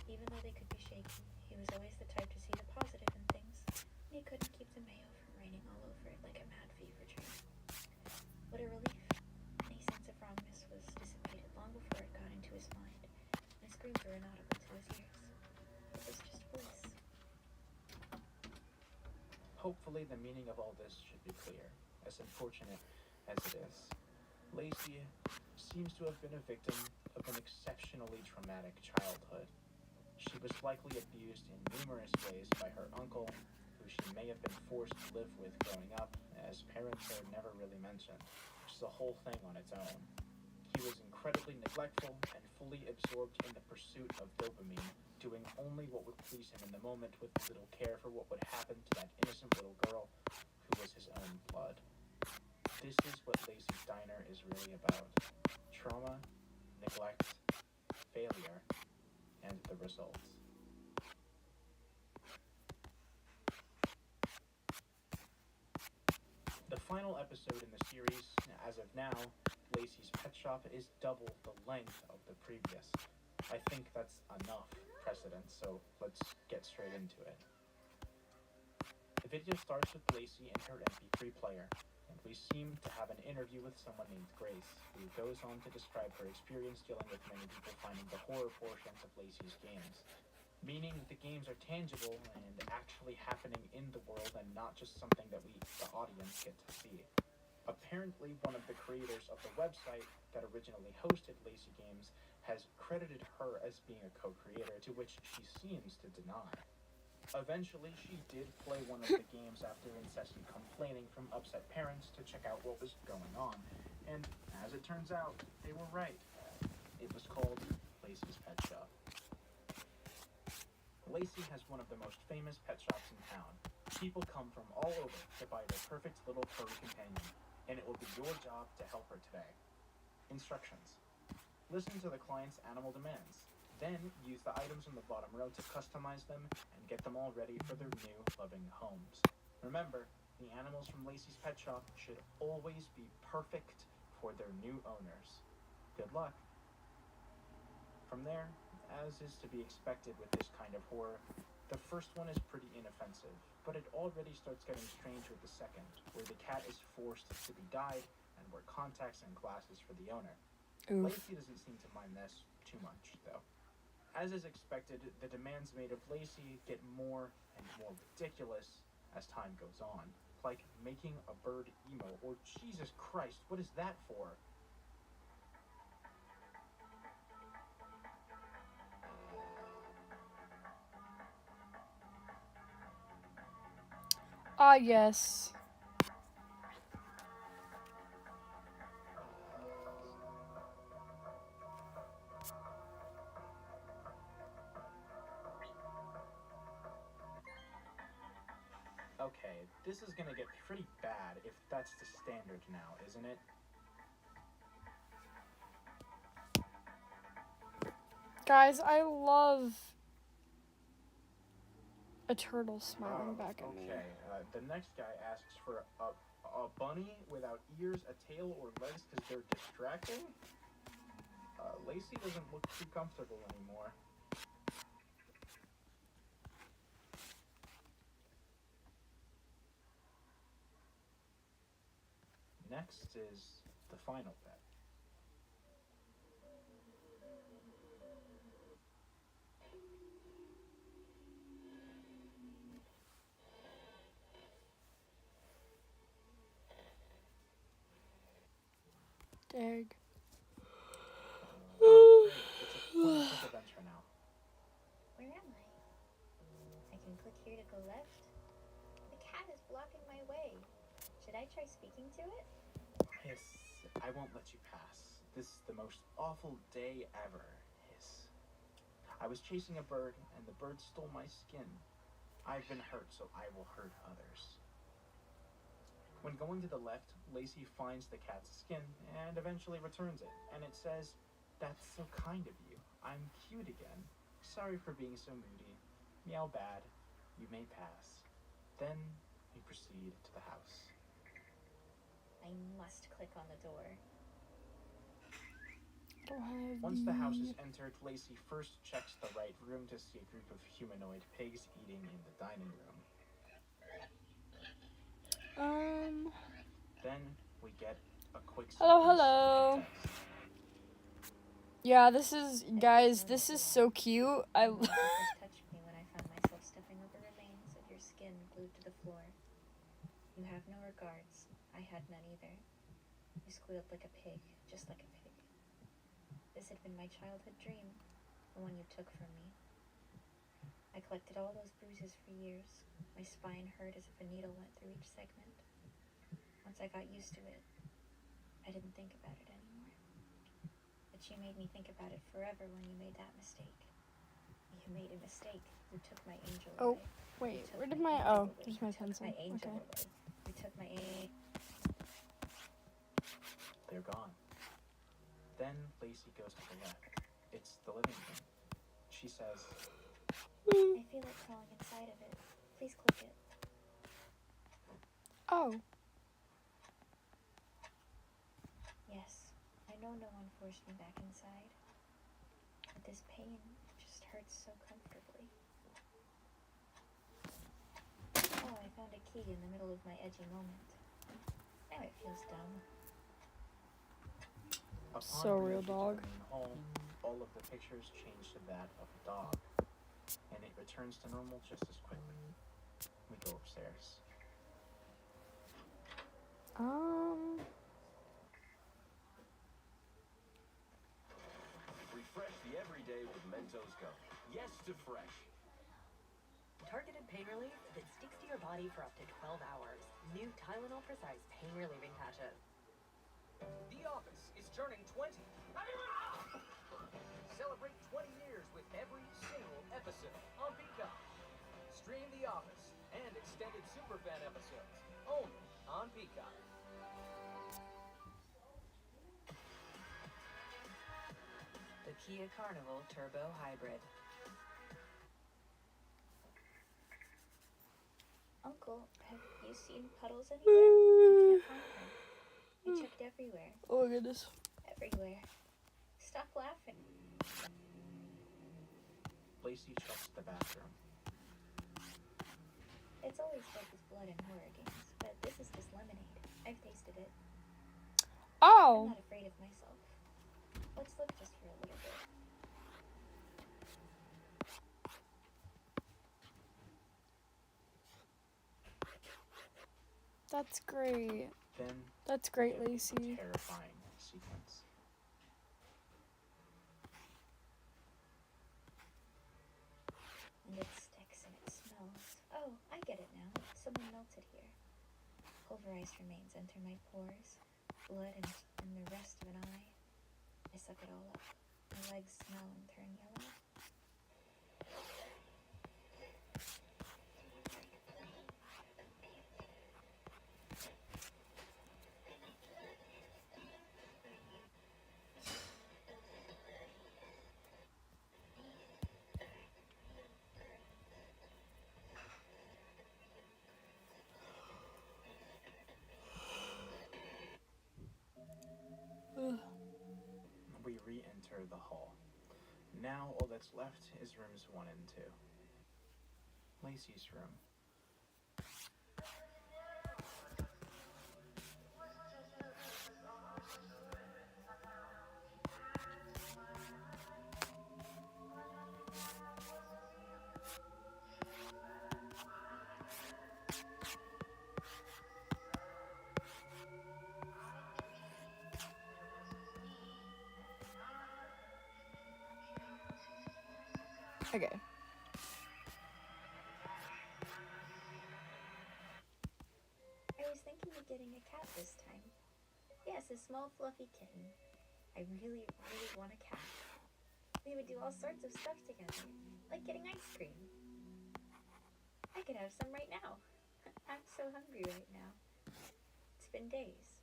Even though they could be shaky, he was always the type to see the positive in things, and he couldn't keep the mayo from raining all over it like a mad fever dream. What a relief. Any sense of wrongness was dissipated long before it got into his mind, and his screams were inaudible to his ears. It was just bliss. Hopefully the meaning of all this should be clear, as unfortunate as it is. Lacey seems to have been a victim of an exceptionally traumatic childhood. She was likely abused in numerous ways by her uncle, who she may have been forced to live with growing up, as parents are never really mentioned, which is a whole thing on its own. He was incredibly neglectful and fully absorbed in the pursuit of dopamine, doing only what would please him in the moment with little care for what would happen to that innocent little girl who was his own blood. This is what Lacey's Diner is really about. Trauma, neglect, failure, and the results. The final episode in the series, as of now, Lacey's Pet Shop, is double the length of the previous. I think that's enough precedent, so let's get straight into it. The video starts with Lacey and her MP3 player, and we seem to have an interview with someone named Grace, who goes on to describe her experience dealing with many people finding the horror portions of Lacey's games, meaning the games are tangible and actually happening in the world and not just something that we, the audience, get to see. Apparently, one of the creators of the website that originally hosted Lacey Games has credited her as being a co-creator, to which she seems to deny. Eventually, she did play one of the games after incessant complaining from upset parents to check out what was going on, and as it turns out, they were right. It was called Lacey's Pet Shop. Lacey has one of the most famous pet shops in town. People come from all over to buy their perfect little furry companion, and it will be your job to help her today. Instructions. Listen to the client's animal demands. Then use the items on the bottom row to customize them and get them all ready for their new, loving homes. Remember, the animals from Lacey's Pet Shop should always be perfect for their new owners. Good luck. From there, as is to be expected with this kind of horror, the first one is pretty inoffensive, but it already starts getting strange with the second, where the cat is forced to be dyed and wear contacts and glasses for the owner. Oof. Lacey doesn't seem to mind this too much, though. As is expected, the demands made of Lacey get more and more ridiculous as time goes on, like making a bird emo, or Jesus Christ, what is that for? Ah, yes. Okay, this is gonna get pretty bad if that's the standard now, isn't it? Guys, I love a turtle smiling back at me. Okay, the next guy asks for a bunny without ears, a tail, or legs because they're distracting. Lacey doesn't look too comfortable anymore. Next is the final pet. Dag. Oh, great. It's a point of quick events for now. Where am I? I can click here to go left. The cat is blocking my way. Should I try speaking to it? Hiss, I won't let you pass. This is the most awful day ever. Hiss. I was chasing a bird, and the bird stole my skin. I've been hurt, so I will hurt others. When going to the left, Lacey finds the cat's skin and eventually returns it, and it says, "That's so kind of you. I'm cute again. Sorry for being so moody. Meow bad. You may pass." Then we proceed to the house. I must click on the door. Don't have Once the house is entered, Lacey first checks the right room to see a group of humanoid pigs eating in the dining room. Then we get a quick Hello, sequence hello. of text. Yeah, this is, guys, this is so cute. I Your fingers touched me when I found myself stepping over remains of your skin glued to the floor. You have no regards. I had none either. You squealed like a pig, just like a pig. This had been my childhood dream, the one you took from me. I collected all those bruises for years. My spine hurt as if a needle went through each segment. Once I got used to it, I didn't think about it anymore. But you made me think about it forever when you made that mistake. You made a mistake. You took my angel Oh, away. wait, You took where did my my, angel oh, away. there's my You took pencil. my angel Okay. away. You took my They're gone. Then Lacey goes to the left. It's the living room. She says, I feel like crawling inside of it. Please click it. Oh, Yes, I know no one forced me back inside. But this pain just hurts so comfortably. Oh, I found a key in the middle of my edgy moment. Now it feels dumb. upon So real, dog. returning home, all of the pictures change to that of a dog, and it returns to normal just as quickly. We go upstairs. Refresh the everyday with Mentos Go. Yes to fresh. Targeted pain relief that sticks to your body for up to 12 hours. New Tylenol Precise pain relieving patches. The Office is turning 20. Celebrate 20 years with every single episode on Peacock. Stream The Office and extended Superfan episodes only on Peacock. The Kia Carnival Turbo Hybrid. Uncle, have you seen Puddles anywhere? I can't find her. I checked everywhere. oh my goodness. Everywhere. Stop laughing. Lacey checks the bathroom. It's always filled with blood in horror games, but this is just lemonade. I've tasted it. I'm Oh, not afraid of myself. Let's look just for a little bit. that's great. Then That's great, we get Lacey. a terrifying sequence. And it sticks and it smells. Oh, I get it now. Someone melted here. Pulverized remains enter my pores, blood and the rest of an eye. I suck it all up. My legs smell and turn yellow. We re-enter the hall. Now all that's left is rooms 1 and 2. Lacey's room. Okay. I was thinking of getting a cat this time. Yes, a small fluffy kitten. I really, really want a cat. We would do all sorts of stuff together, like getting ice cream. I could have some right now. I'm so hungry right now. It's been days.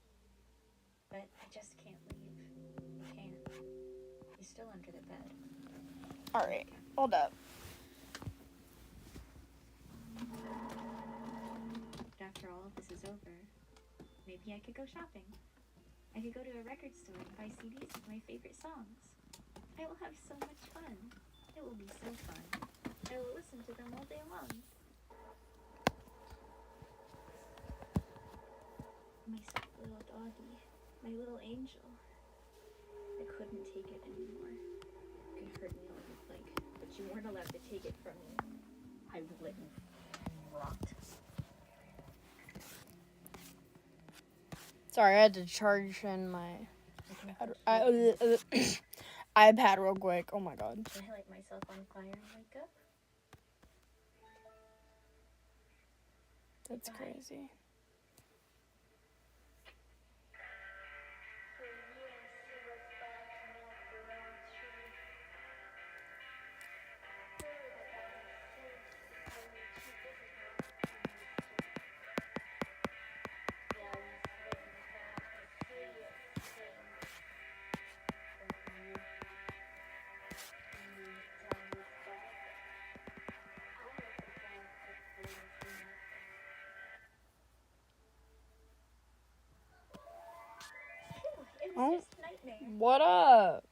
But I just can't leave. I can't. He's still under the bed. Alright, hold up. But after all of this is over, maybe I could go shopping. I could go to a record store and buy CDs of my favorite songs. I will have so much fun. It will be so fun. I will listen to them all day long. My soft little doggy. My little angel. I couldn't take it anymore. You could hurt me all you'd like, but you weren't allowed to take it from me. I will let you rot. Sorry, I had to charge in my iPad real quick. Oh my god. Should I light myself on fire and wake up? That's Goodbye. crazy. It was Oh. just a nightmare. What up?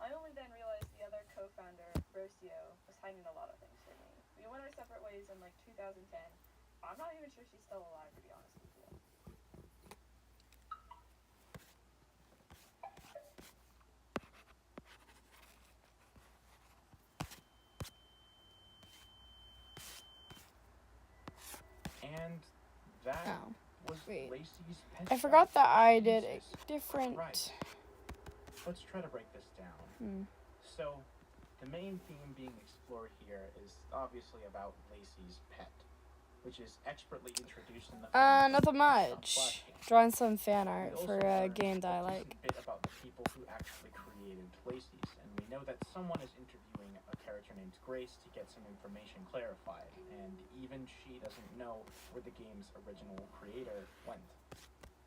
I only then realized the other co-founder, Rocio, was hiding a lot of things from me. We went our separate ways in like 2010. I'm not even sure she's still alive, to be honest with you. And that Oh, was wait. Lacey's pet I shop. forgot that I did a Jesus. different. Right. Let's try to break this down. Hmm. So, the main theme being explored here is obviously about Lacey's pet, which is expertly introduced in the film. Nothing much. Drawing some fan art for a game that I like. A bit about the people who actually created Lacey's, and we know that someone is interviewing a character named Grace to get some information clarified, and even she doesn't know where the game's original creator went.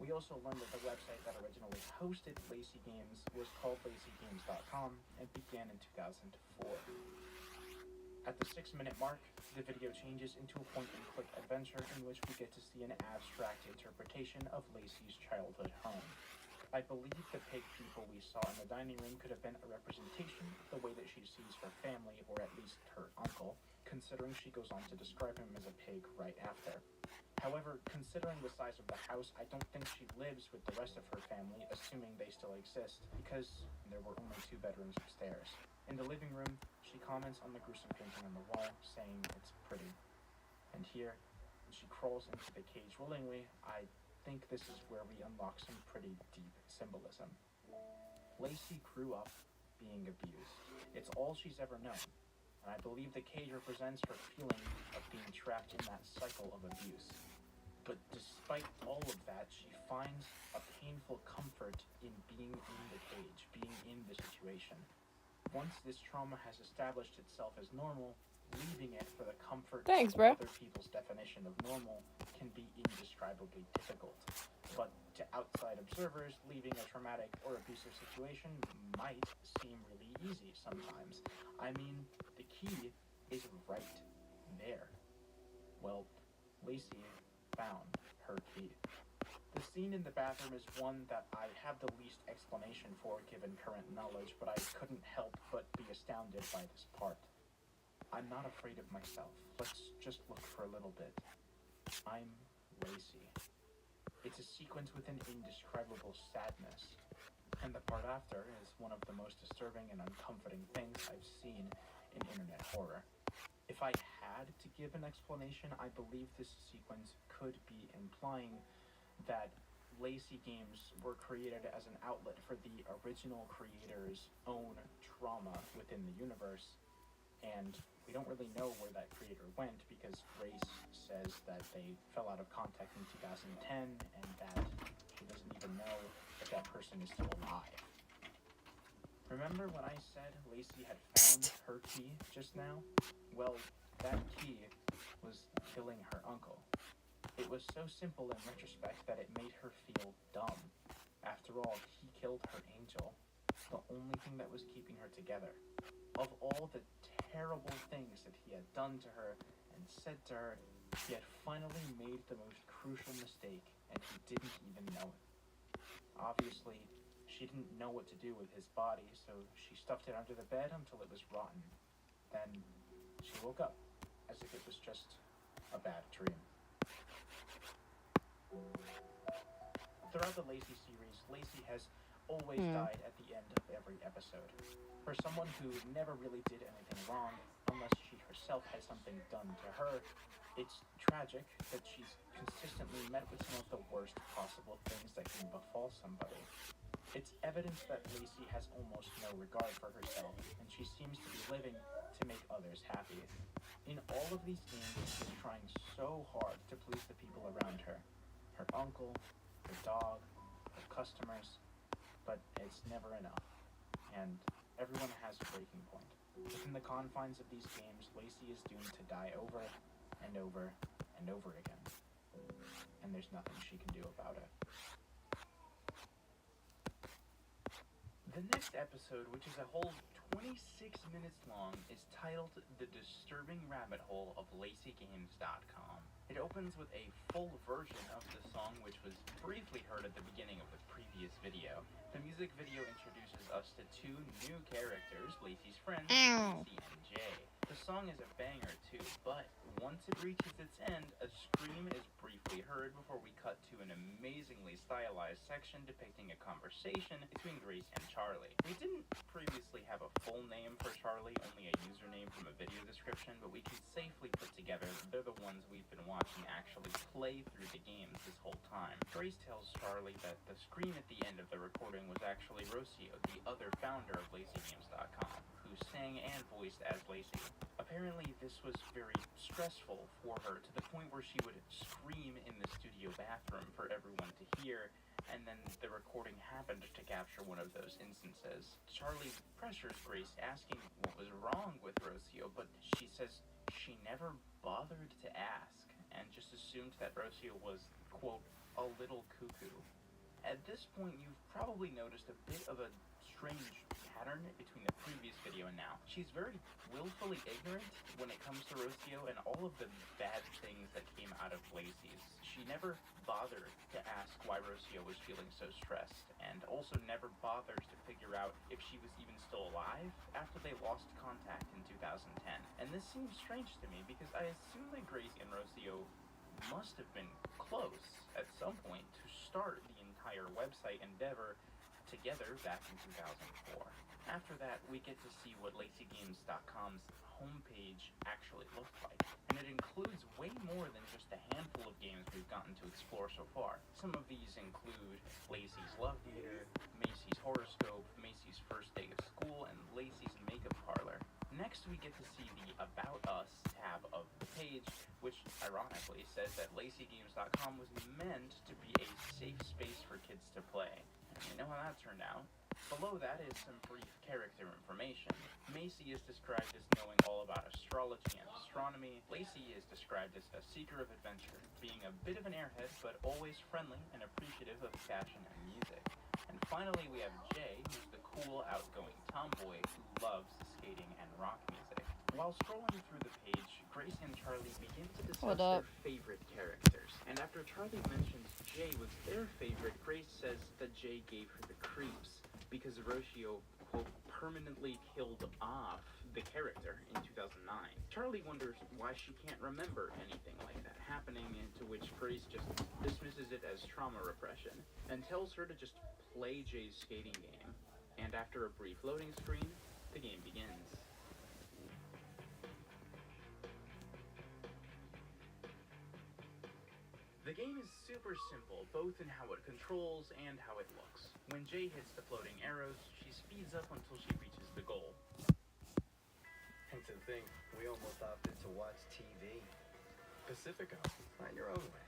We also learned that the website that originally hosted Lacey Games was called lacygames.com and began in 2004. At the 6-minute mark, the video changes into a point-and-click adventure in which we get to see an abstract interpretation of Lacey's childhood home. I believe the pig people we saw in the dining room could have been a representation of the way that she sees her family, or at least her uncle, considering she goes on to describe him as a pig right after. However, considering the size of the house, I don't think she lives with the rest of her family, assuming they still exist, because there were only 2 bedrooms upstairs. In the living room, she comments on the gruesome painting on the wall, saying it's pretty. And here, when she crawls into the cage willingly, I think this is where we unlock some pretty deep symbolism. Lacey grew up being abused. It's all she's ever known. and I believe the cage represents her feeling of being trapped in that cycle of abuse. But despite all of that, she finds a painful comfort in being in the cage, being in the situation. Once this trauma has established itself as normal, leaving it for the comfort Thanks, of bro. other people's definition of normal can be indescribably difficult. But to outside observers, leaving a traumatic or abusive situation might seem really easy sometimes. I mean, the key is right there. Well, Lacey found her key. The scene in the bathroom is one that I have the least explanation for given current knowledge, but I couldn't help but be astounded by this part. I'm not afraid of myself. Let's just look for a little bit. I'm Lacey. It's a sequence with an indescribable sadness, and the part after is one of the most disturbing and uncomforting things I've seen in internet horror. If I had to give an explanation, I believe this sequence could be implying that Lacey games were created as an outlet for the original creator's own trauma within the universe, and we don't really know where that creator went because Grace says that they fell out of contact in 2010 and that she doesn't even know if that person is still alive. Remember when I said Lacey had found her key just now? Well, that key was killing her uncle. It was so simple in retrospect that it made her feel dumb. After all, he killed her angel, the only thing that was keeping her together. Of all the terrible things that he had done to her and said to her, he had finally made the most crucial mistake, and he didn't even know it. Obviously, she didn't know what to do with his body, so she stuffed it under the bed until it was rotten. Then she woke up, as if it was just a bad dream. Throughout the Lacey series, Lacey has always died at the end of every episode. For someone who never really did anything wrong, unless she herself had something done to her, it's tragic that she's consistently met with some of the worst possible things that can befall somebody. It's evidence that Lacey has almost no regard for herself, and she seems to be living to make others happy. In all of these games, she's trying so hard to please the people around her. Her uncle, her dog, her customers, but it's never enough. And everyone has a breaking point. Within the confines of these games, Lacey is doomed to die over and over and over again. And there's nothing she can do about it. The next episode, which is a whole 26 minutes long, is titled The Disturbing Rabbit Hole of LaceyGames.com. It opens with a full version of the song, which was briefly heard at the beginning of the previous video. The music video introduces us to two new characters, Lacey's friends, Lacey and Jay. The song is a banger too, but once it reaches its end, a scream is briefly heard before we cut to an amazingly stylized section depicting a conversation between Grace and Charlie. We didn't previously have a full name for Charlie, only a username from a video description, but we can safely put together that they're the ones we've been watching actually play through the games this whole time. Grace tells Charlie that the scream at the end of the recording was actually Rocio, the other founder of LaceyGames.com, who sang and voiced as Lacey. Apparently, this was very stressful for her, to the point where she would scream in the studio bathroom for everyone to hear, and then the recording happened to capture one of those instances. Charlie pressures Grace, asking what was wrong with Rocio, but she says she never bothered to ask, and just assumed that Rocio was, quote, a little cuckoo. At this point, you've probably noticed a bit of a strange pattern between the previous video and now. She's very willfully ignorant when it comes to Rocio and all of the bad things that came out of Lacey's. She never bothered to ask why Rocio was feeling so stressed, and also never bothers to figure out if she was even still alive after they lost contact in 2010. And this seems strange to me because I assume that Grace and Rocio must have been close at some point to start the entire website endeavor together back in 2004. After that, we get to see what LaceyGames.com's homepage actually looked like, and it includes way more than just a handful of games we've gotten to explore so far. Some of these include Lacey's Love Theater, Macy's Horoscope, Macy's First Day of School, and Lacey's Makeup Parlor. Next, we get to see the About Us tab of the page, which ironically says that lacegames.com was meant to be a safe space for kids to play. And we know how that turned out. Below that is some brief character information. Macy is described as knowing all about astrology and astronomy. Lacey is described as a seeker of adventure, being a bit of an airhead, but always friendly and appreciative of fashion and music. And finally, we have Jay, who's the cool, outgoing tomboy who loves skating and rock music. While scrolling through the page, Grace and Charlie begin to discuss their favorite characters. And after Charlie mentions Jay was their favorite, Grace says that Jay gave her the creeps because Rocio, quote, permanently killed off the character in 2009. Charlie wonders why she can't remember anything like that happening, to which Grace just dismisses it as trauma repression and tells her to just play Jay's skating game. And after a brief loading screen, the game begins. The game is super simple, both in how it controls and how it looks. When Jay hits the floating arrows, she speeds up until she reaches the goal. And to think, we almost opted to watch TV. Pacifico, find your own way.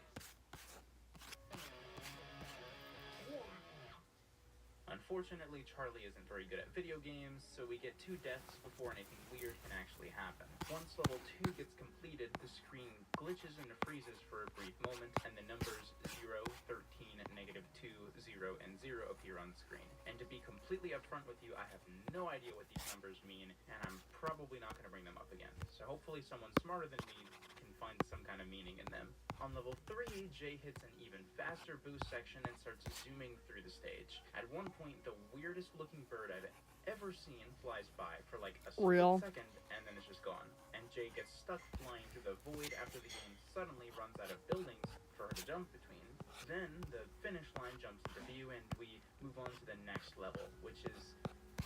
Unfortunately, Charlie isn't very good at video games, so we get 2 deaths before anything weird can actually happen. Once level 2 gets completed, the screen glitches and freezes for a brief moment, and the numbers 0, 13, -2, 0, and 0 appear on screen. And to be completely upfront with you, I have no idea what these numbers mean, and I'm probably not going to bring them up again. So hopefully someone smarter than me can find some kind of meaning in them. On level 3, Jay hits an even faster boost section and starts zooming through the stage. At one point, the weirdest looking bird I've ever seen flies by for like a split second, and then it's just gone. And Jay gets stuck flying through the void after the game suddenly runs out of buildings for her to jump between. Then the finish line jumps into view, and we move on to the next level, which is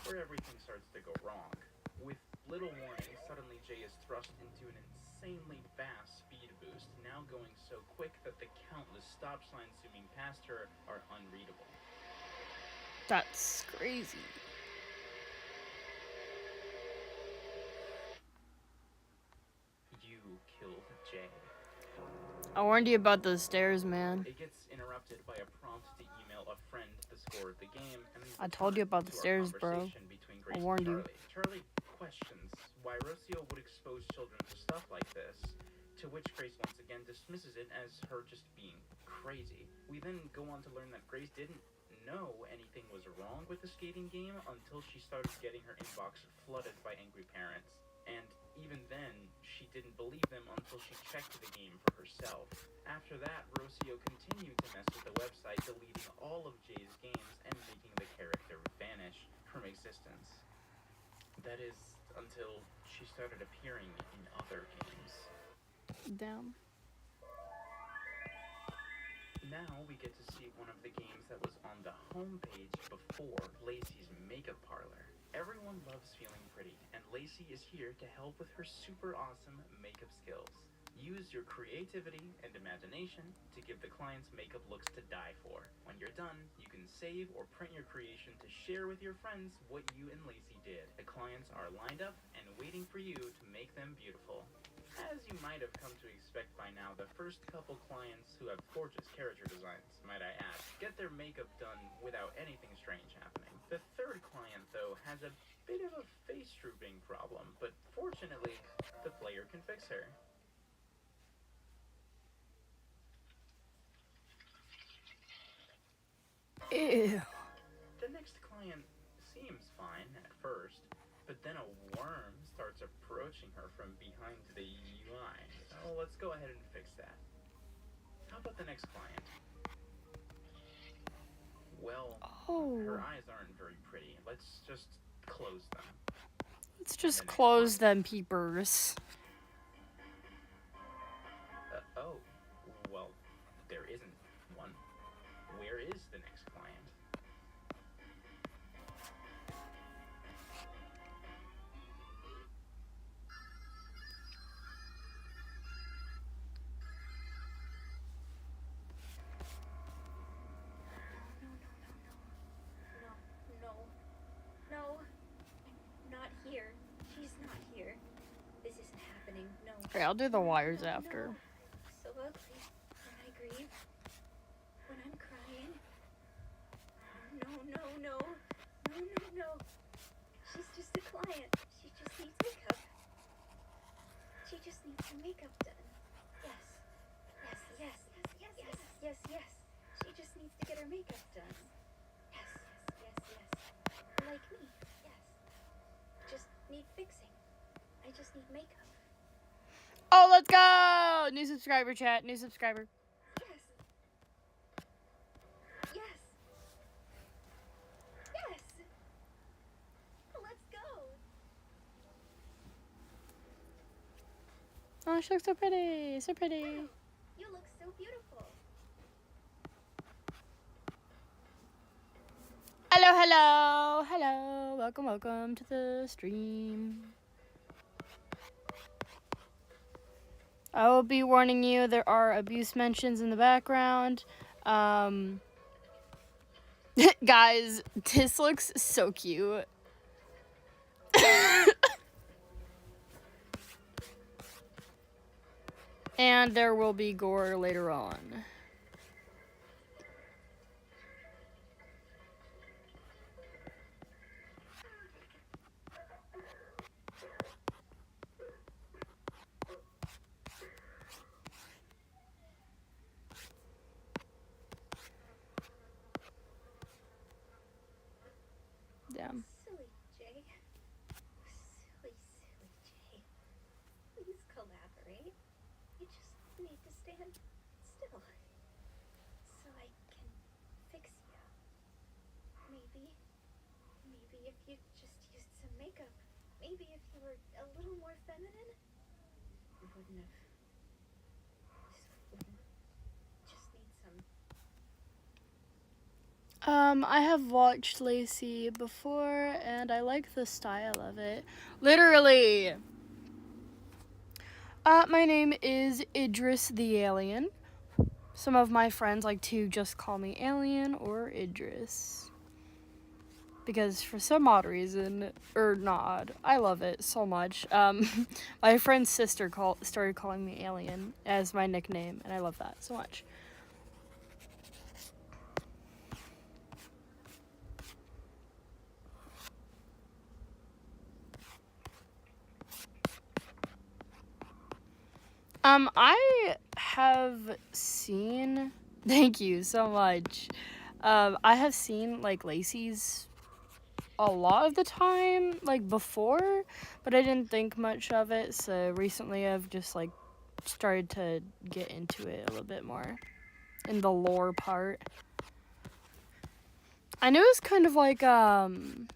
where everything starts to go wrong. With little warning, suddenly Jay is thrust into an insanely fast speed boost, now going so quick that the countless stop signs zooming past her are unreadable. That's crazy. You killed Jay. I warned you about those stairs, man. It gets interrupted by a prompt to email a friend the score of the game, and I told you about the stairs, bro. I warned you. Charlie questions why Rocio would expose children to stuff like this, to which Grace once again dismisses it as her just being crazy. We then go on to learn that Grace didn't know anything was wrong with the skating game until she started getting her inbox flooded by angry parents. And even then, she didn't believe them until she checked the game for herself. After that, Rocio continued to mess with the website, deleting all of Jay's games and making the character vanish from existence. That is, until she started appearing in other games. Damn. Now we get to see one of the games that was on the homepage before Lacey's makeup parlor. Everyone loves feeling pretty, and Lacey is here to help with her super awesome makeup skills. Use your creativity and imagination to give the clients makeup looks to die for. When you're done, you can save or print your creation to share with your friends what you and Lacey did. The clients are lined up and waiting for you to make them beautiful. As you might have come to expect by now, the first couple clients who have gorgeous character designs, might I add, get their makeup done without anything strange happening. The third client, though, has a bit of a face drooping problem, but fortunately, the player can fix her. Ew. The next client seems fine at first, but then a worm starts approaching her from behind the UI. So let's go ahead and fix that. How about the next client? Well, her eyes aren't very pretty. Let's just close them. Let's just close them, peepers. Oh, well, there isn't one. Where is the next client? No. Not here. She's not here. Okay, I'll do the wires after. So ugly. When I grieve, when I'm crying. No. She's just a client. She just needs makeup. She just needs some makeup done. Yes. She just needs to get her makeup done. Yes. Like me. Yes. Just need fixing. I just need makeup. Oh, let's go! New subscriber, chat. New subscriber. Yes. Let's go. Oh, she looks so pretty. So pretty. Wow, you look so beautiful. Hello. Welcome to the stream. I will be warning you, there are abuse mentions in the background. Guys, this looks so cute. And there will be gore later on. Damn. Silly Jay. Silly Jay. Please collaborate. You just need to stand still. So I can fix you. Maybe if you just used some makeup. Maybe if you were a little more feminine. You wouldn't have. Just need some. I have watched Lacey before, and I like the style of it. Literally. My name is Idris the Alien. Some of my friends like to just call me Alien or Idris. Because for some odd reason, or not odd, I love it so much. My friend's sister started calling me Alien as my nickname, and I love that so much. I have seen. Thank you so much. I have seen like laceys a lot of the time, like before, but I didn't think much of it. So recently, I've just like started to get into it a little bit more in the lore part. I know it's kind of like Doki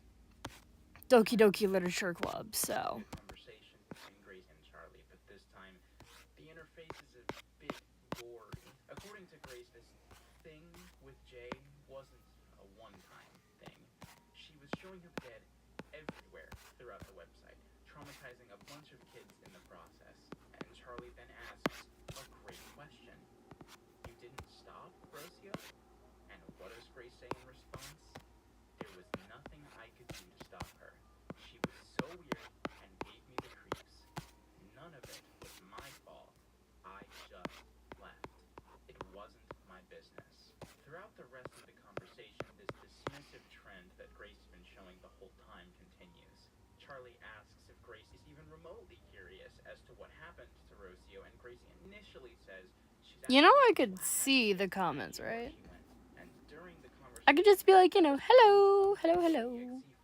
Doki Literature Club, so. Conversation between Grace and Charlie, but this time the interface is a bit gory. According to Grace, this thing with Jay wasn't a one-time thing. She was showing her dead everywhere throughout the website, traumatizing a bunch of kids in the process. And Charlie then asks a great question. You didn't stop, Rocio? And what does Grace say in response? There was nothing I could do to stop her. She was so weird and gave me the creeps. None of it was my fault. I just left. It wasn't my business. Throughout the rest of the conversation, this dismissive trend that Grace has been showing the whole time continues. Charlie asks if Grace is even remotely curious as to what happened to Rocio, and Grace initially says she's You know, I actually could see the comments, right? she went. And during the conversation, I could just be like, you know, hello. the exe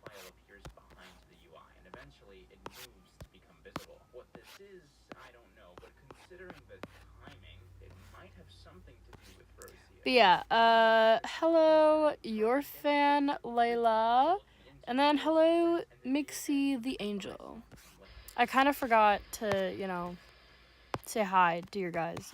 file appears behind the UI, and eventually it moves to become visible. What this is, I don't know, but considering the timing, it might have something to do with Rocio. But yeah, hello, your fan, Layla. And then hello, Mixie the Angel. I kind of forgot to, you know, say hi to your guys.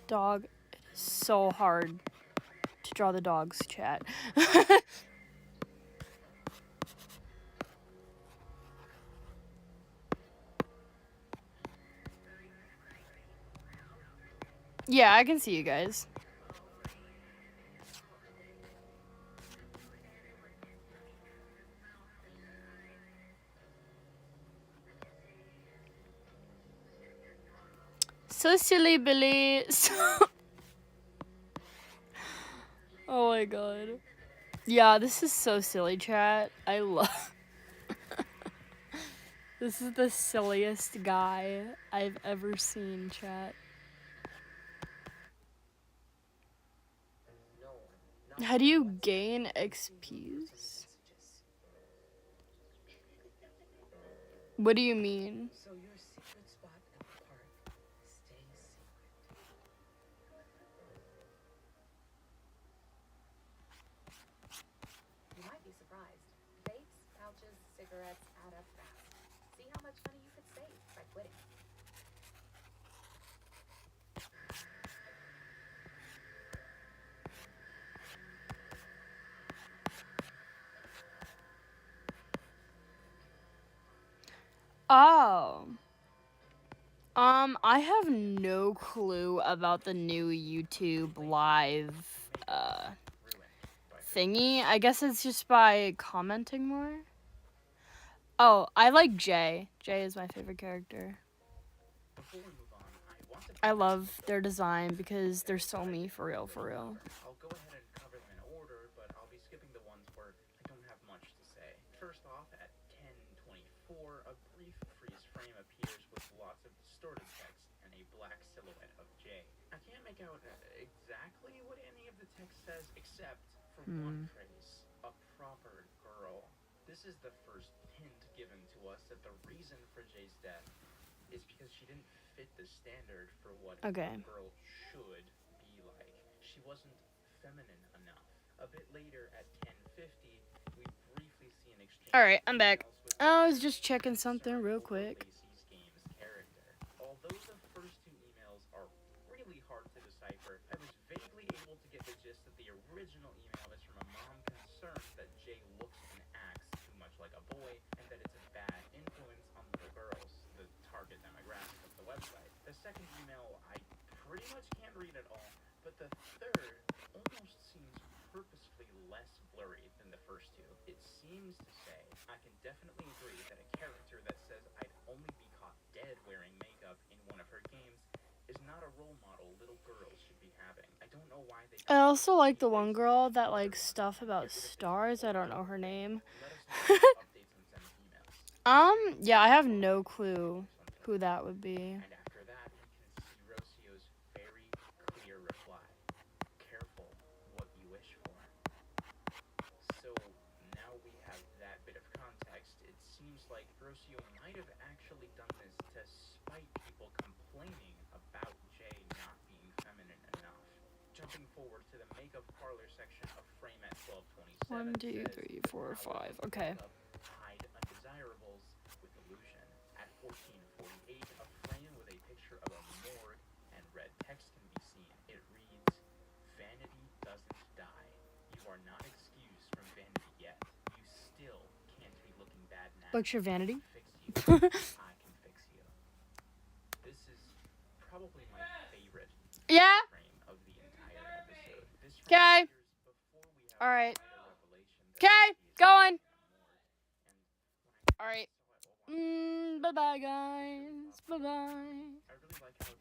Dog, it is so hard to draw the dogs, chat. Yeah, I can see you guys. So silly, Billy. Oh my god. Yeah, this is so silly, chat. I love. This is the silliest guy I've ever seen, chat. How do you gain XPs? What do you mean? So your secret spot at the park stays secret. You might be surprised. Vapes, pouches, cigarettes add up fast. See how much money you could save by quitting. Oh. I have no clue about the new YouTube live thingy. I guess it's just by commenting more. Oh, I like Jay. Jay is my favorite character. Before we move on, I want to I love their design because they're so me for real, for real. I'll go ahead and cover them in order, but I'll be skipping the ones where I don't have much to say. First off, at 10:24, a brief freeze frame appears with lots of distorted text and a black silhouette of Jay. I can't make out exactly what any of the text says, except for one phrase, a proper girl. This is the first hint given to us that the reason for Jay's death is because she didn't fit the standard for what a girl should be like. She wasn't feminine enough. A bit later at 10:50, we briefly see an exchange. Alright, I'm back. I was just checking something real quick. Lacey's game's character. Although the first two emails are really hard to decipher, I was vaguely able to get the gist that the original email is from a mom concerned that Jay looks and acts too much like a boy, and that it's a bad influence on little girls, the target demographic of the website. The second email I pretty much can't read at all, but the third almost seems purposefully less blurry than the first two. It seems to say, I can definitely agree that a character that says I'd only be caught dead wearing makeup in one of her games is not a role model little girls should be having. I don't know why they... I also like the one girl that likes stuff about stars. I don't know her name. Let us know updates and send emails. Yeah, I have no clue who that would be. And after that, we can see Rocio's very clear reply. Careful what you wish for. So now we have that bit of context. It seems like Rocio might have actually done this to spite people complaining about Jay not being feminine enough. Jumping forward to the makeup parlor section of Frame at 1227. 1, 2, 3, 4, 5. Okay. Hide undesirables with illusion. At 14:48, a frame with a picture of a morgue and red text can be seen. It reads, "Vanity doesn't die. You are not excused from vanity yet. You still can't be looking bad now. What's your vanity? Fix you. I can fix you." This is probably my favorite Yeah. frame of the entire episode. This frame Okay. appears before we have Alright. the revelation that Okay. Jay is Going. in a morgue. And when I Alright. saw it, Bye-bye, guys. Bye-bye. I really like how